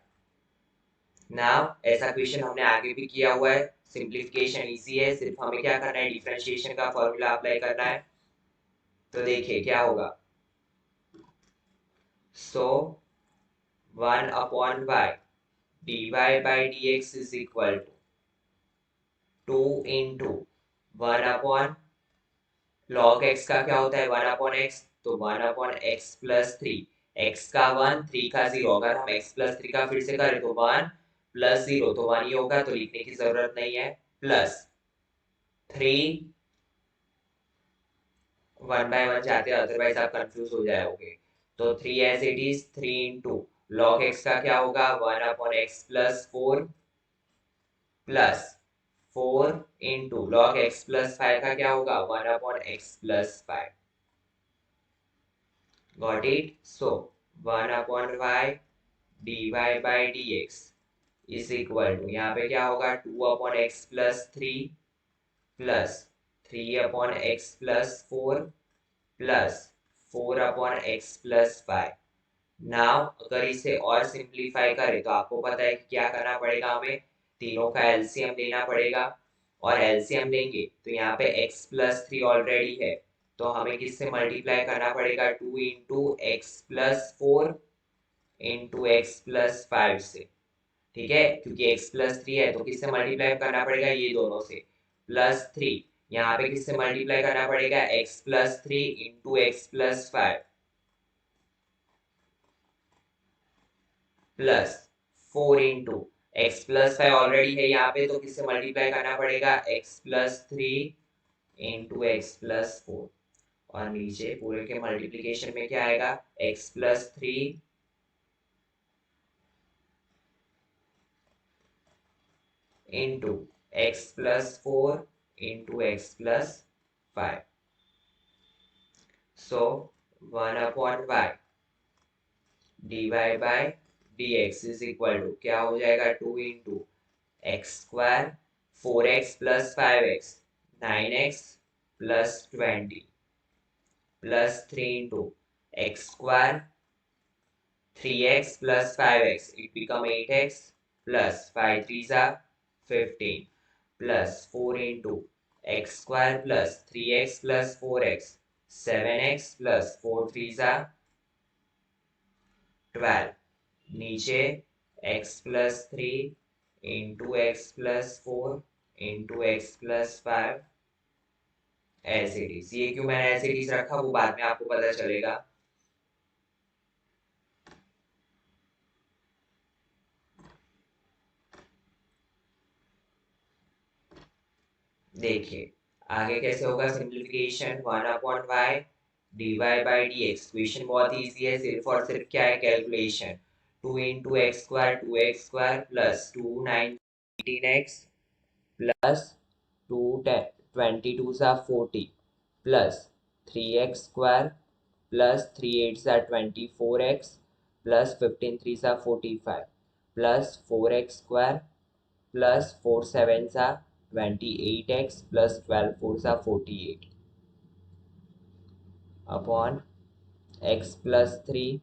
Now ऐसा क्वेश्चन हमने आगे भी किया हुआ है, सिंप्लीफिकेशन इजी है, सिर्फ हमें क्या करना है, डिफरेंशिएशन का फॉर्मूला अप्लाई करना है। तो देखिए क्या होगा, so 1/y dy by dx is equal to 2 into 1 log x का क्या होता है, 1/x, तो 1/x प्लस 3, x का 1, 3 का 0, अगर हम x प्लस 3 का फिर से करें तो 1 प्लस 0 तो 1 ही होगा, तो लिखने की जरूरत नहीं है, प्लस 3, 1/1 जाते हैं, अदरवाइज आप कंफ्यूज हो जाओगे। तो 3 as it is, 3 into log x का क्या होगा, 1/x plus 4 plus 4 into log x plus 5 का क्या होगा, 1/x plus 5। Got it? So 1/y dy by dx is equal to, यहाँ पे क्या होगा, 2/x plus 3 plus 3/x plus 4 plus 4/x plus 5। Now अगर इसे और सिंप्लीफाई करें तो आपको पता है कि क्या करना पड़ेगा, हमें तीनों का एलसीएम लेना पड़ेगा, और एलसीएम लेंगे तो यहाँ पे x प्लस 3 ऑलरेडी है, तो हमें किससे मल्टीप्लाई करना पड़ेगा, 2 into x plus 4 into x plus 5 से। ठीक है, क्योंकि x प्लस 3 है तो किससे मल्टीप्लाई करना पड़ेगा, ये दोनों से, प्लस 3। यहाँ पे किससे मल्टीप्लाई करना पड़ेगा, x plus 3 into x plus 5 plus 4 into x plus 5 already है यहाँ पे, तो किससे मल्टीप्लाई करना पड़ेगा, x plus 3 into x plus 4, और नीचे पूरे के मल्टीप्लीकेशन में क्या आएगा, x plus 3 into x plus 4 into x plus 5। So 1/y dy by dx is equal to क्या हो जाएगा, 2 into x square 4x plus 5x 9x plus 20 plus 3 into x square 3x plus 5x, it become 8x plus 5 3s are 15 plus 4 into x square plus 3x plus 4x 7x plus 4 3s are 12। नीचे x plus 3 into x plus 4 into x plus 5 as it is. ये क्यों मैंने as it is रखा वो बाद में आपको पता चलेगा। देखिए आगे कैसे होगा simplification, 1/y dy by dx। Question बहुत इजी है, सिर्फ और सिर्फ क्या है, calculation. 2 into x square 2x square plus 2 9 18x plus 2 22 सा 40 प्लस 3x स्क्वायर प्लस 3 8 सा 24x प्लस 15 3 सा 45 प्लस 4x स्क्वायर प्लस 4 7 सा 28x प्लस 12 4 सा 48 upon x plus 3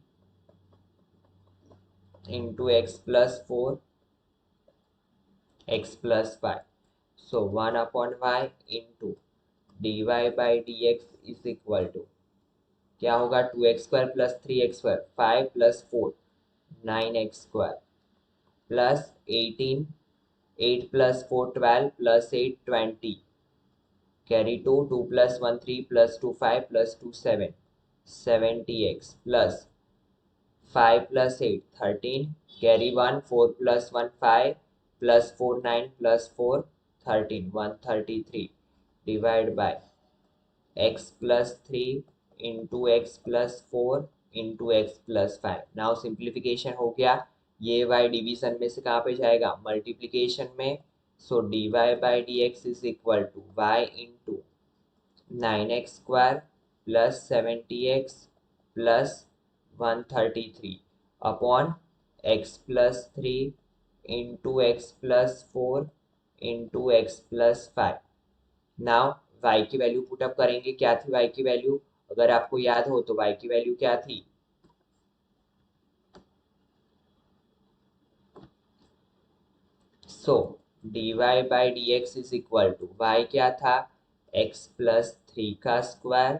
into x plus 4 x plus 5. So 1 upon y into dy by d x is equal to क्या होगा 2x² plus 3x² 5 plus 4 9x² plus 18 8 plus 4 12 plus 8 20 carry 2 2 plus 1 3 plus 2 5 plus 2 7 70x plus 5 plus 8 13 carry 1 4 plus 1 5 plus 4 9 plus 4 13 133 divide by x plus 3 into x plus 4 into x plus 5. Now simplification हो गया. ये y division में से कहाँ पे जाएगा multiplication में. So d y by d x is equal to y into 9x² plus 70x plus 133 upon x plus 3 into x plus 4 into x plus 5. Now y की वैल्यू पुटअप करेंगे. क्या थी y की वैल्यू? अगर आपको याद हो तो y की वैल्यू क्या थी? So d y by d x is equal to y क्या था x प्लस 3 का स्क्वायर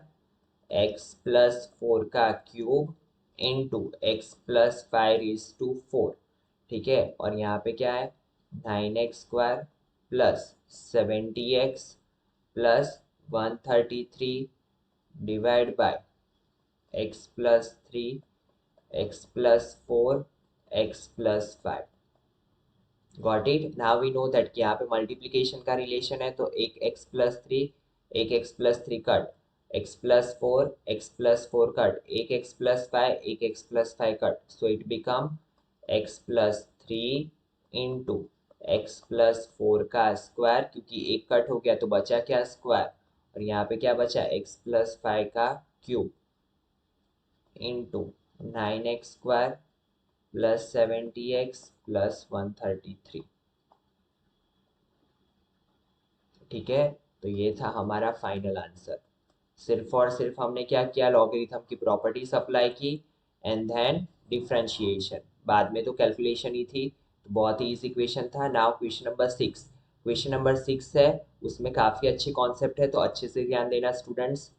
x प्लस 4 का cube into x plus 5 is to 4. ठीक है. और यहाँ पे क्या है 9x² plus 70x plus 133 divide by x plus 3 x plus 4 x plus 5. Got it. Now we know that कि यहाँ पे मल्टीप्लीकेशन का रिलेशन है तो एक x प्लस 3 एक x plus 3 cut x plus 4 cut एक x प्लस 5 एक x plus 5 cut. So it become x plus 3 into x plus 4 का स्क्वायर क्योंकि एक कट हो गया तो बचा क्या स्क्वायर. और यहाँ पे क्या बचा x प्लस 5 का cube into 9x² plus 70x plus 133. ठीक है. तो ये था हमारा फाइनल आंसर. सिर्फ और सिर्फ हमने क्या किया लॉगरिथम की प्रॉपर्टीज अप्लाई की एंड देन डिफरेंशिएशन. बाद में तो कैलकुलेशन ही थी. तो बहुत ही इजी क्वेश्चन था. Now question number 6. Question number 6 है उसमें काफ़ी अच्छे कॉन्सेप्ट है तो अच्छे से ध्यान देना स्टूडेंट्स.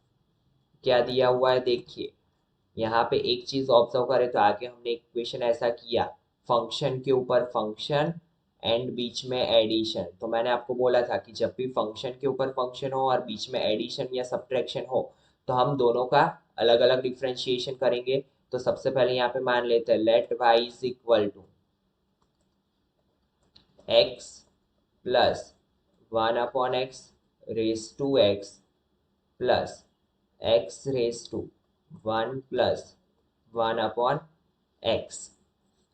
क्या दिया हुआ है देखिए. यहाँ पे एक चीज ऑब्जर्व करें तो आगे हमने एक क्वेश्चन ऐसा किया फंक्शन के ऊपर फंक्शन एंड बीच में एडिशन. तो मैंने आपको बोला था कि जब भी फंक्शन के ऊपर फंक्शन हो और बीच में एडिशन या सब्ट्रैक्शन हो तो हम दोनों का अलग अलग डिफ्रेंशिएशन करेंगे. तो सबसे पहले यहाँ पे मान लेते हैं let y is equal to x plus 1 upon x raise to x plus x raise to 1 plus 1 upon x.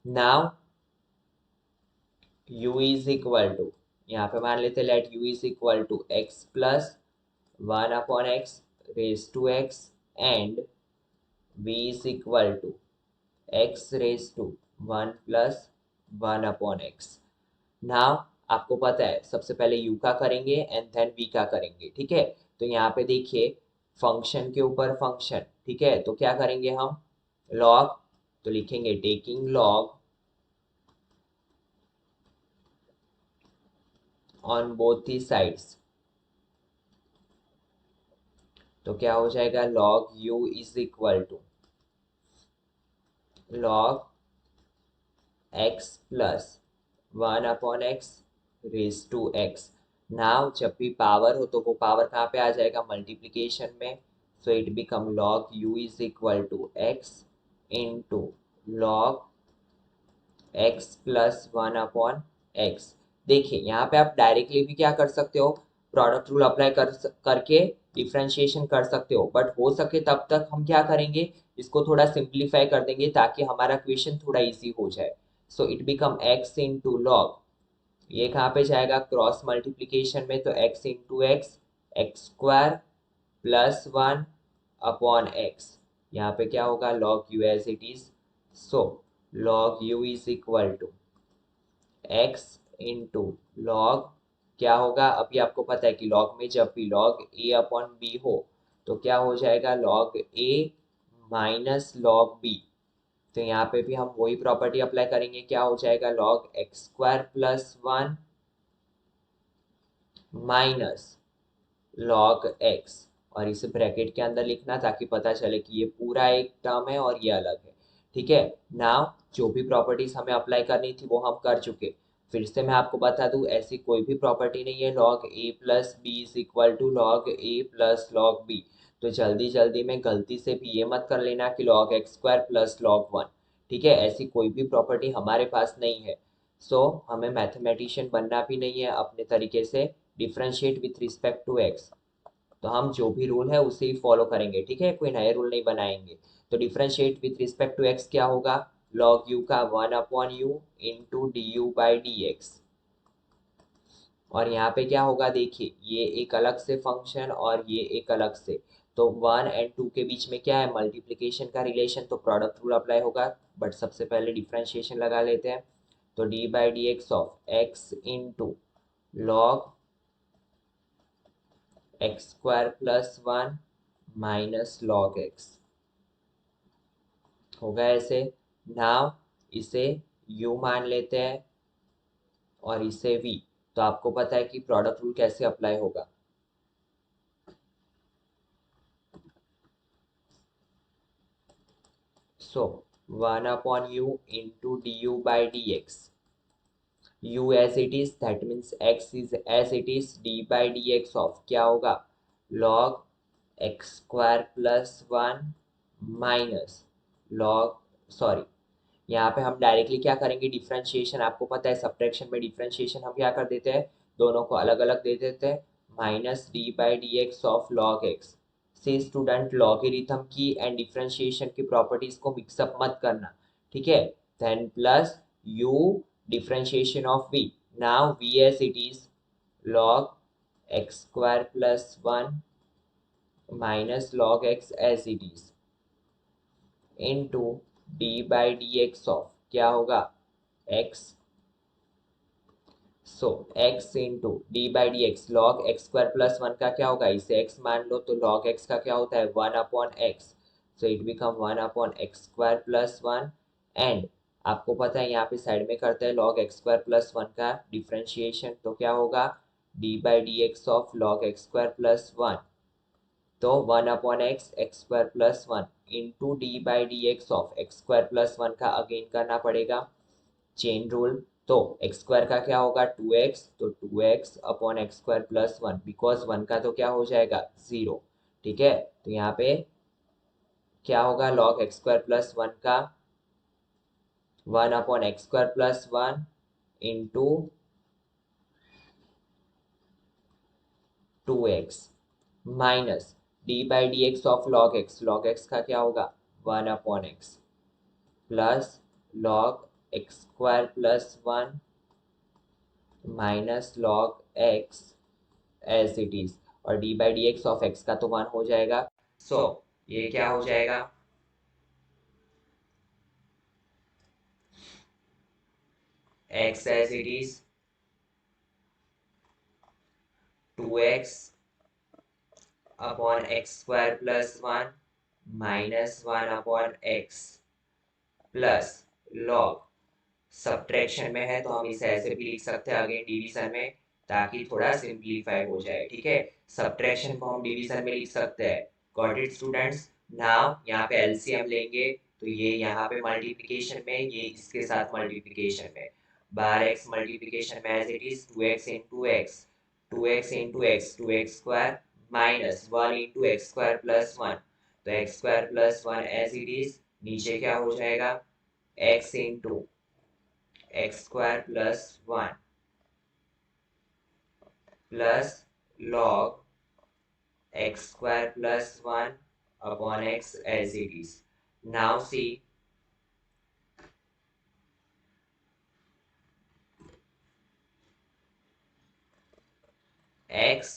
Now u is equal to यहाँ पे मान लेते late u is equal to x plus 1 upon x raised to x and v is equal to x raised to 1 plus 1 upon x. Now आपको पता है सबसे पहले u का करेंगे एंड देन v का करेंगे. ठीक है. तो यहाँ पे देखिए फंक्शन के ऊपर फंक्शन. ठीक है. तो क्या करेंगे हम लॉग. तो लिखेंगे taking log on both the sides. तो क्या हो जाएगा log u is equal to log x plus 1 upon x raise to x. Now जब भी पावर हो तो वो पावर कहाँ पे आ जाएगा मल्टीप्लीकेशन में. So it become log u is equal to x into log x plus 1 upon x. देखिए यहाँ पे आप डायरेक्टली भी क्या कर सकते हो प्रोडक्ट रूल अप्लाई करके डिफ्रेंशिएशन कर सकते हो. बट हो सके तब तक हम क्या करेंगे इसको थोड़ा सिंप्लीफाई कर देंगे ताकि हमारा क्वेश्चन थोड़ा इजी हो जाए. So it become x into log ये कहाँ पे जाएगा क्रॉस मल्टीप्लीकेशन में. तो x into x x square plus 1 upon x. यहाँ पे क्या होगा log u as it is. So log u is equal to x into log क्या होगा, अभी आपको पता है कि लॉग में जब भी लॉग ए अपॉन बी हो तो क्या हो जाएगा, log a minus log b. तो यहाँ पे भी हम वही प्रॉपर्टी अप्लाई करेंगे, क्या हो जाएगा, log x square plus one minus log x, और इसे ब्रैकेट के अंदर लिखना ताकि पता चले कि ये पूरा एक टर्म है और ये अलग है। ठीक है, नाउ जो भी प्रॉपर्टीज हमें अप्लाई करनी थी वो हम कर चुके। फिर से मैं आपको बता दूं, ऐसी कोई भी प्रॉपर्टी नहीं है log a plus b is equal to log a plus log b. तो जल्दी जल्दी में गलती से भी ये मत कर लेना कि log x square plus log one. ठीक है, ऐसी कोई भी प्रॉपर्टी हमारे पास नहीं है। सो हमें मैथमेटिशियन बनना भी नहीं है, अपने तरीके से differentiate with respect to x. तो हम जो भी रूल है उसे ही फॉलो करेंगे, ठीक है, कोई नए रूल नहीं बनाएंगे। तो differentiate with respect to x क्या होगा, लॉग यू का one upon u into d u by d x. और यहाँ पे क्या होगा, देखिए ये एक अलग से फंक्शन और ये एक अलग से, तो वन एंड टू के बीच में क्या है, मल्टीप्लीकेशन का रिलेशन, तो प्रोडक्ट रूल अप्लाई होगा। बट सबसे पहले डिफरेंशिएशन लगा लेते हैं। तो d by d x of x into log x square plus one minus log x होगा ऐसे। नाउ इसे u मान लेते हैं और इसे v। तो आपको पता है कि प्रोडक्ट रूल कैसे अप्लाई होगा। So one upon u into d u by d x, u as it is that means x is as it is, d by dx of क्या होगा, log x square plus one minus log, sorry यहाँ पे हम directly क्या करेंगे, differentiation, आपको पता है सब्ट्रैक्शन में डिफरेंशिएशन हम क्या कर देते हैं, दोनों को अलग अलग दे देते हैं, minus d by d x of log x. से स्टूडेंट लॉगरिथम की एंड डिफरेंशिएशन की प्रॉपर्टीज को मिक्सअप मत करना, ठीक है। Then plus u differentiation of v, now v as it is log x square plus 1 minus log x as it is into d by dx of क्या होगा x, so x into d by d x, log x square plus one का क्या होगा, इसे x मान लो तो log x का क्या होता है, one upon x. So it become one upon x square plus one. And आपको पता है यहाँ पे साइड में करते हैं log x square plus one का डिफरेंशिएशन, तो क्या होगा, d by d x of log x square plus one. तो one upon x x square plus one into d by d x of x square plus one का again करना पड़ेगा chain rule. तो x square का क्या होगा, two x, तो two x upon x square plus one, because one का तो क्या हो जाएगा, जीरो। ठीक है, तो यहाँ पे क्या होगा, log x square plus one का one upon x square plus one into two x minus d by d x of log x का क्या होगा, one upon x plus log x square plus one minus log x as it is, और d by d x of x का तो one हो जाएगा। सो ये क्या हो जाएगा, x as it is two x upon x square plus one minus one upon x plus log, subtraction में है तो हम इसे ऐसे भी लिख सकते हैं अगेन डिवीजन में, ताकि थोड़ा सिंप्लीफाई हो जाए। ठीक है, सब्ट्रैक्शन को हम डिवीजन में लिख सकते हैं। Got it students. नाउ यहाँ पे एलसीएम लेंगे तो ये यहाँ पे मल्टीप्लिकेशन में, ये इसके साथ मल्टीप्लिकेशन में, बार एक्स मल्टीप्लिकेशन में as it is two x into x, two x into x, two x square minus one into x square plus one, तो x square plus one as it is, नीचे क्या हो जाएगा, x into x square plus one plus log x square plus one upon x as it is. Now see x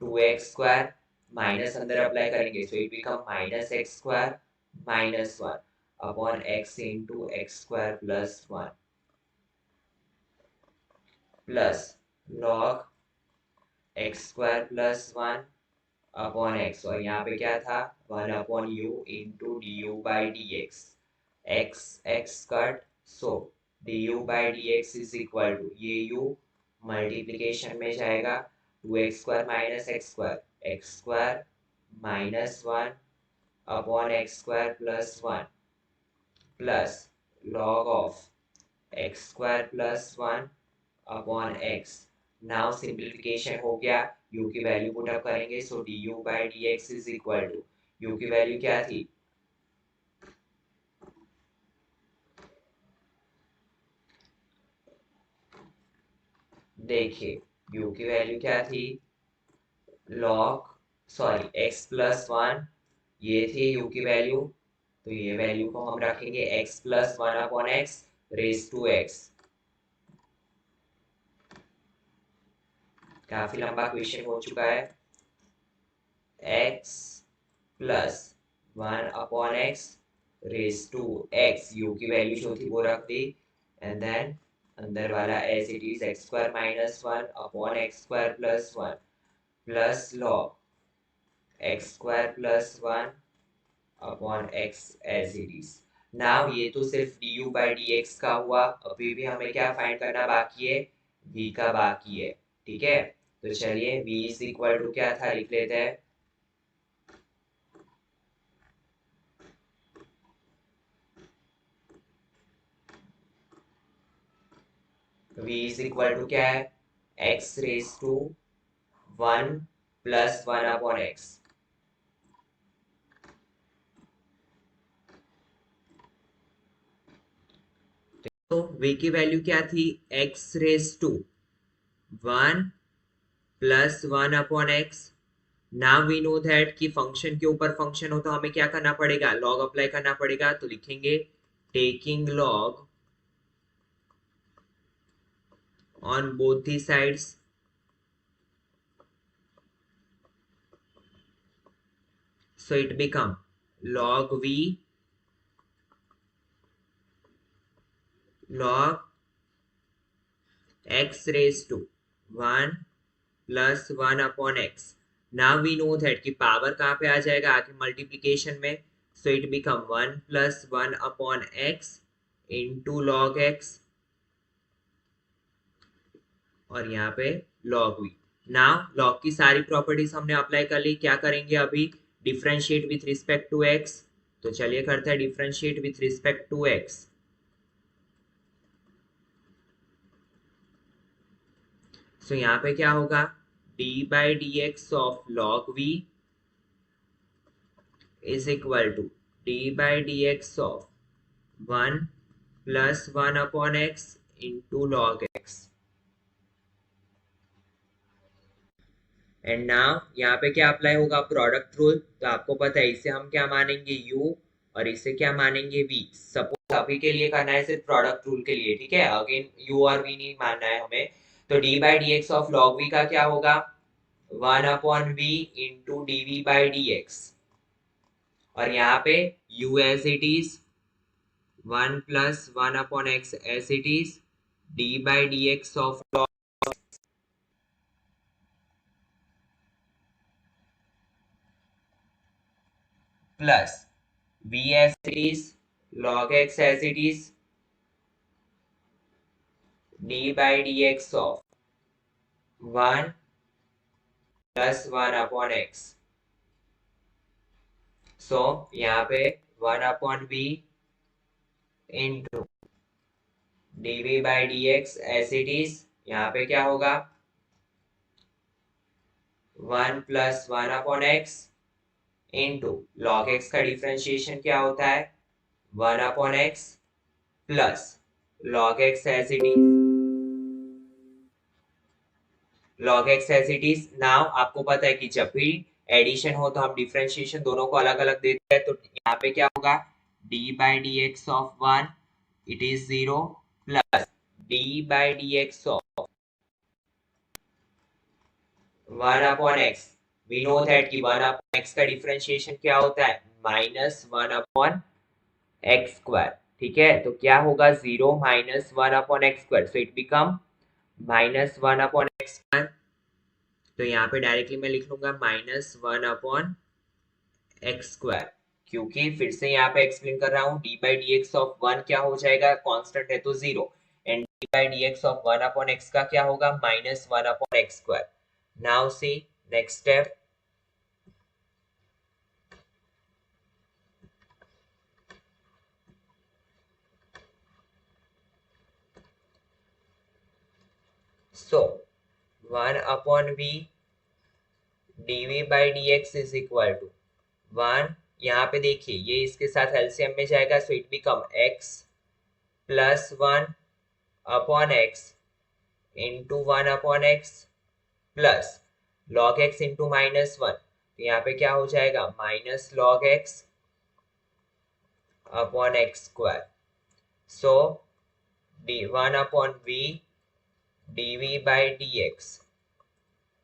two x square minus अंदर apply करेंगे, so it become minus x square minus one upon x into x square plus one plus log x square plus one upon x, और यहाँ पे क्या था 1/u इंटू d u by d x, x x cut, so d u by d x is equal to ये u multiplication में जाएगा 2x² minus x square minus one upon x square plus one plus log of x square plus one upon x. Now simplification हो गया, u की value put up करेंगे, so d u by d x is equal to u की value क्या थी, देखिए u की value क्या थी, log sorry x plus one, ये थी u की वैल्यू, तो ये वैल्यू को हम रखेंगे x plus one upon x raise to x. काफी लंबा क्वेश्चन हो चुका है, x plus one upon x raise to x, u की वैल्यू जो थी वो रख दी, एंड देन अंदर वाला as it is x square minus one upon x square plus one plus log x square plus one upon x as it is. Now ये तो सिर्फ d u by d x का हुआ, अभी भी हमें क्या फाइंड करना बाकी है, v का बाकी है, ठीक है। तो चलिए v इज इक्वल टू क्या था लिख लेते हैं, v इज इक्वल टू क्या है, x raise to one plus one upon x, तो v की वैल्यू क्या थी, x raise to one plus one upon x. Now we know that कि फंक्शन के ऊपर फंक्शन हो तो हमें क्या करना पड़ेगा, लॉग अप्लाई करना पड़ेगा, तो लिखेंगे taking log on both the sides, so it become log v log x raised to 1 plus one upon x. Now we know that कि पावर कहाँ पे आ जाएगा आगे मल्टीप्लीकेशन में, so it become one plus one upon x into log x, और यहाँ पे log v। नाउ log की सारी प्रॉपर्टीज हमने अप्लाई कर ली, क्या करेंगे अभी, differentiate with respect to x, तो चलिए करते हैं differentiate with respect to x। So यहाँ पे क्या होगा, d by d x of log v is equal to d by d x of one plus one upon x into log x. And now यहाँ पे क्या apply होगा, product rule, तो आपको पता है इसे हम क्या मानेंगे u और इसे क्या मानेंगे v। सपोज अभी के लिए करना है सिर्फ प्रोडक्ट रूल के लिए, ठीक है, अगेन u और v नहीं मानना है हमें, तो d by d x of log v का क्या होगा, one upon v into d v by d x, और यहाँ पे u as it is one plus one upon x as it is d by d x of log plus v as it is log x as it is d by dx of 1 plus 1 upon x। so यहाँ पे 1 upon v into dv by dx as it is, यहाँ पे क्या होगा 1 plus 1 upon x into log x का differentiation क्या होता है 1 upon x plus log x as it is, log x as it is. Now आपको पता है कि जब भी एडिशन हो तो हम डिफरेंशिएशन दोनों को अलग अलग देते हैं, तो यहाँ पे क्या होगा d by d x of one it is zero plus d by d x of one upon x. We know that कि वन अपॉन एक्स का डिफरेंशिएशन क्या होता है minus one upon x square, ठीक है, तो क्या होगा zero minus one upon x square, so it become minus one upon x square तो यहाँ पे डायरेक्टली मैं लिख लूंगा -1/x², क्योंकि फिर से यहाँ पे एक्सप्लेन कर रहा हूँ d/dx ऑफ 1 क्या हो जाएगा, कांस्टेंट है तो 0, एंड d/dx ऑफ 1/x का क्या होगा, -1/x²। Now see next step. So 1/v dv/dx is equal to 1, यहाँ पे देखिए ये इसके साथ एलसीएम में जाएगा, सो it become x plus 1/x into 1/x plus log x into -1, तो यहाँ पे क्या हो जाएगा, minus log x upon x²। सो d1/v dv/dx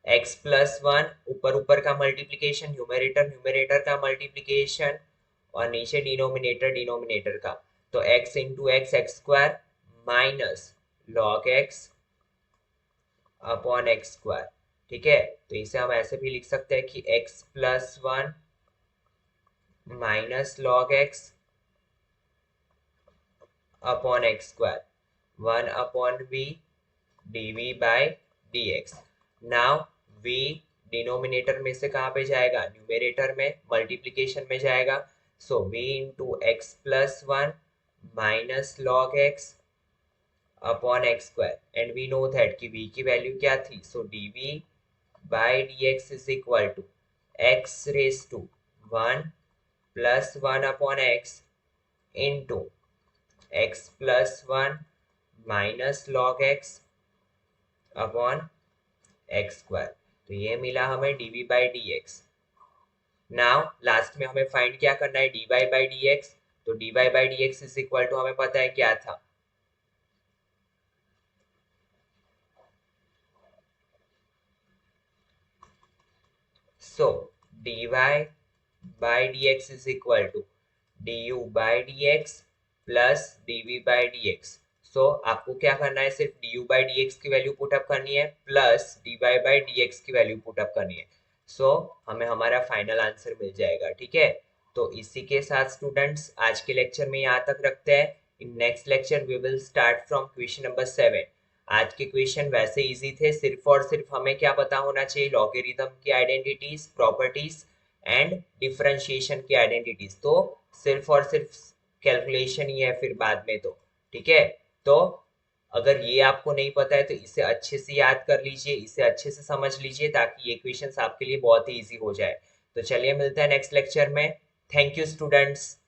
x प्लस 1, ऊपर ऊपर का मल्टीप्लीकेशन, न्यूमरेटर न्यूमरेटर का मल्टीप्लीकेशन, और नीचे डिनोमिनेटर डिनोमिनेटर का, तो x into x² minus log x upon x²। ठीक है, तो इसे हम ऐसे भी लिख सकते हैं कि x plus 1 minus log x upon x², 1/v dv/dx। Now v denominator में से कहाँ पे जाएगा, न्यूमरेटर में, मल्टीप्लीकेशन में जाएगा, so v into x plus 1 minus log x upon x², and we know that कि v की वैल्यू क्या थी, so dv/dx is equal to x raise to 1 plus 1 upon x into x plus 1 minus log x upon x²। तो ये मिला हमें dv/dx। Now last में हमें फाइंड क्या करना है, dy/dx। तो dy/dx इज इक्वल टू हमें पता है क्या था, so dy/dx is equal to du/dx plus dv/dx। So आपको क्या करना है, सिर्फ du/dx की वैल्यू पुटअप करनी है प्लस dy/dx की वैल्यू पुटअप करनी है, सो हमें हमारा फाइनल आंसर मिल जाएगा। ठीक है, तो इसी के साथ स्टूडेंट्स आज के लेक्चर में यहाँ तक रखते हैं। In next lecture we will start from question number 7। आज के क्वेश्चन वैसे इजी थे, सिर्फ और सिर्फ हमें क्या पता होना चाहिए, लॉगरिथम की आइडेंटिटीज, प्रॉपर्टीज एंड डिफरेंशिएशन की आइडेंटिटीज। तो सिर्फ और सिर्फ कैलकुलेशन ही है फिर बाद में तो। ठीक है, तो अगर ये आपको नहीं पता है तो इसे अच्छे से याद कर लीजिए, इसे अच्छे से समझ लीजिए, ताकि ये क्वेश्चंस आपके लिए बहुत ही इजी हो जाए। तो चलिए मिलते हैं नेक्स्ट लेक्चर में। Thank you students.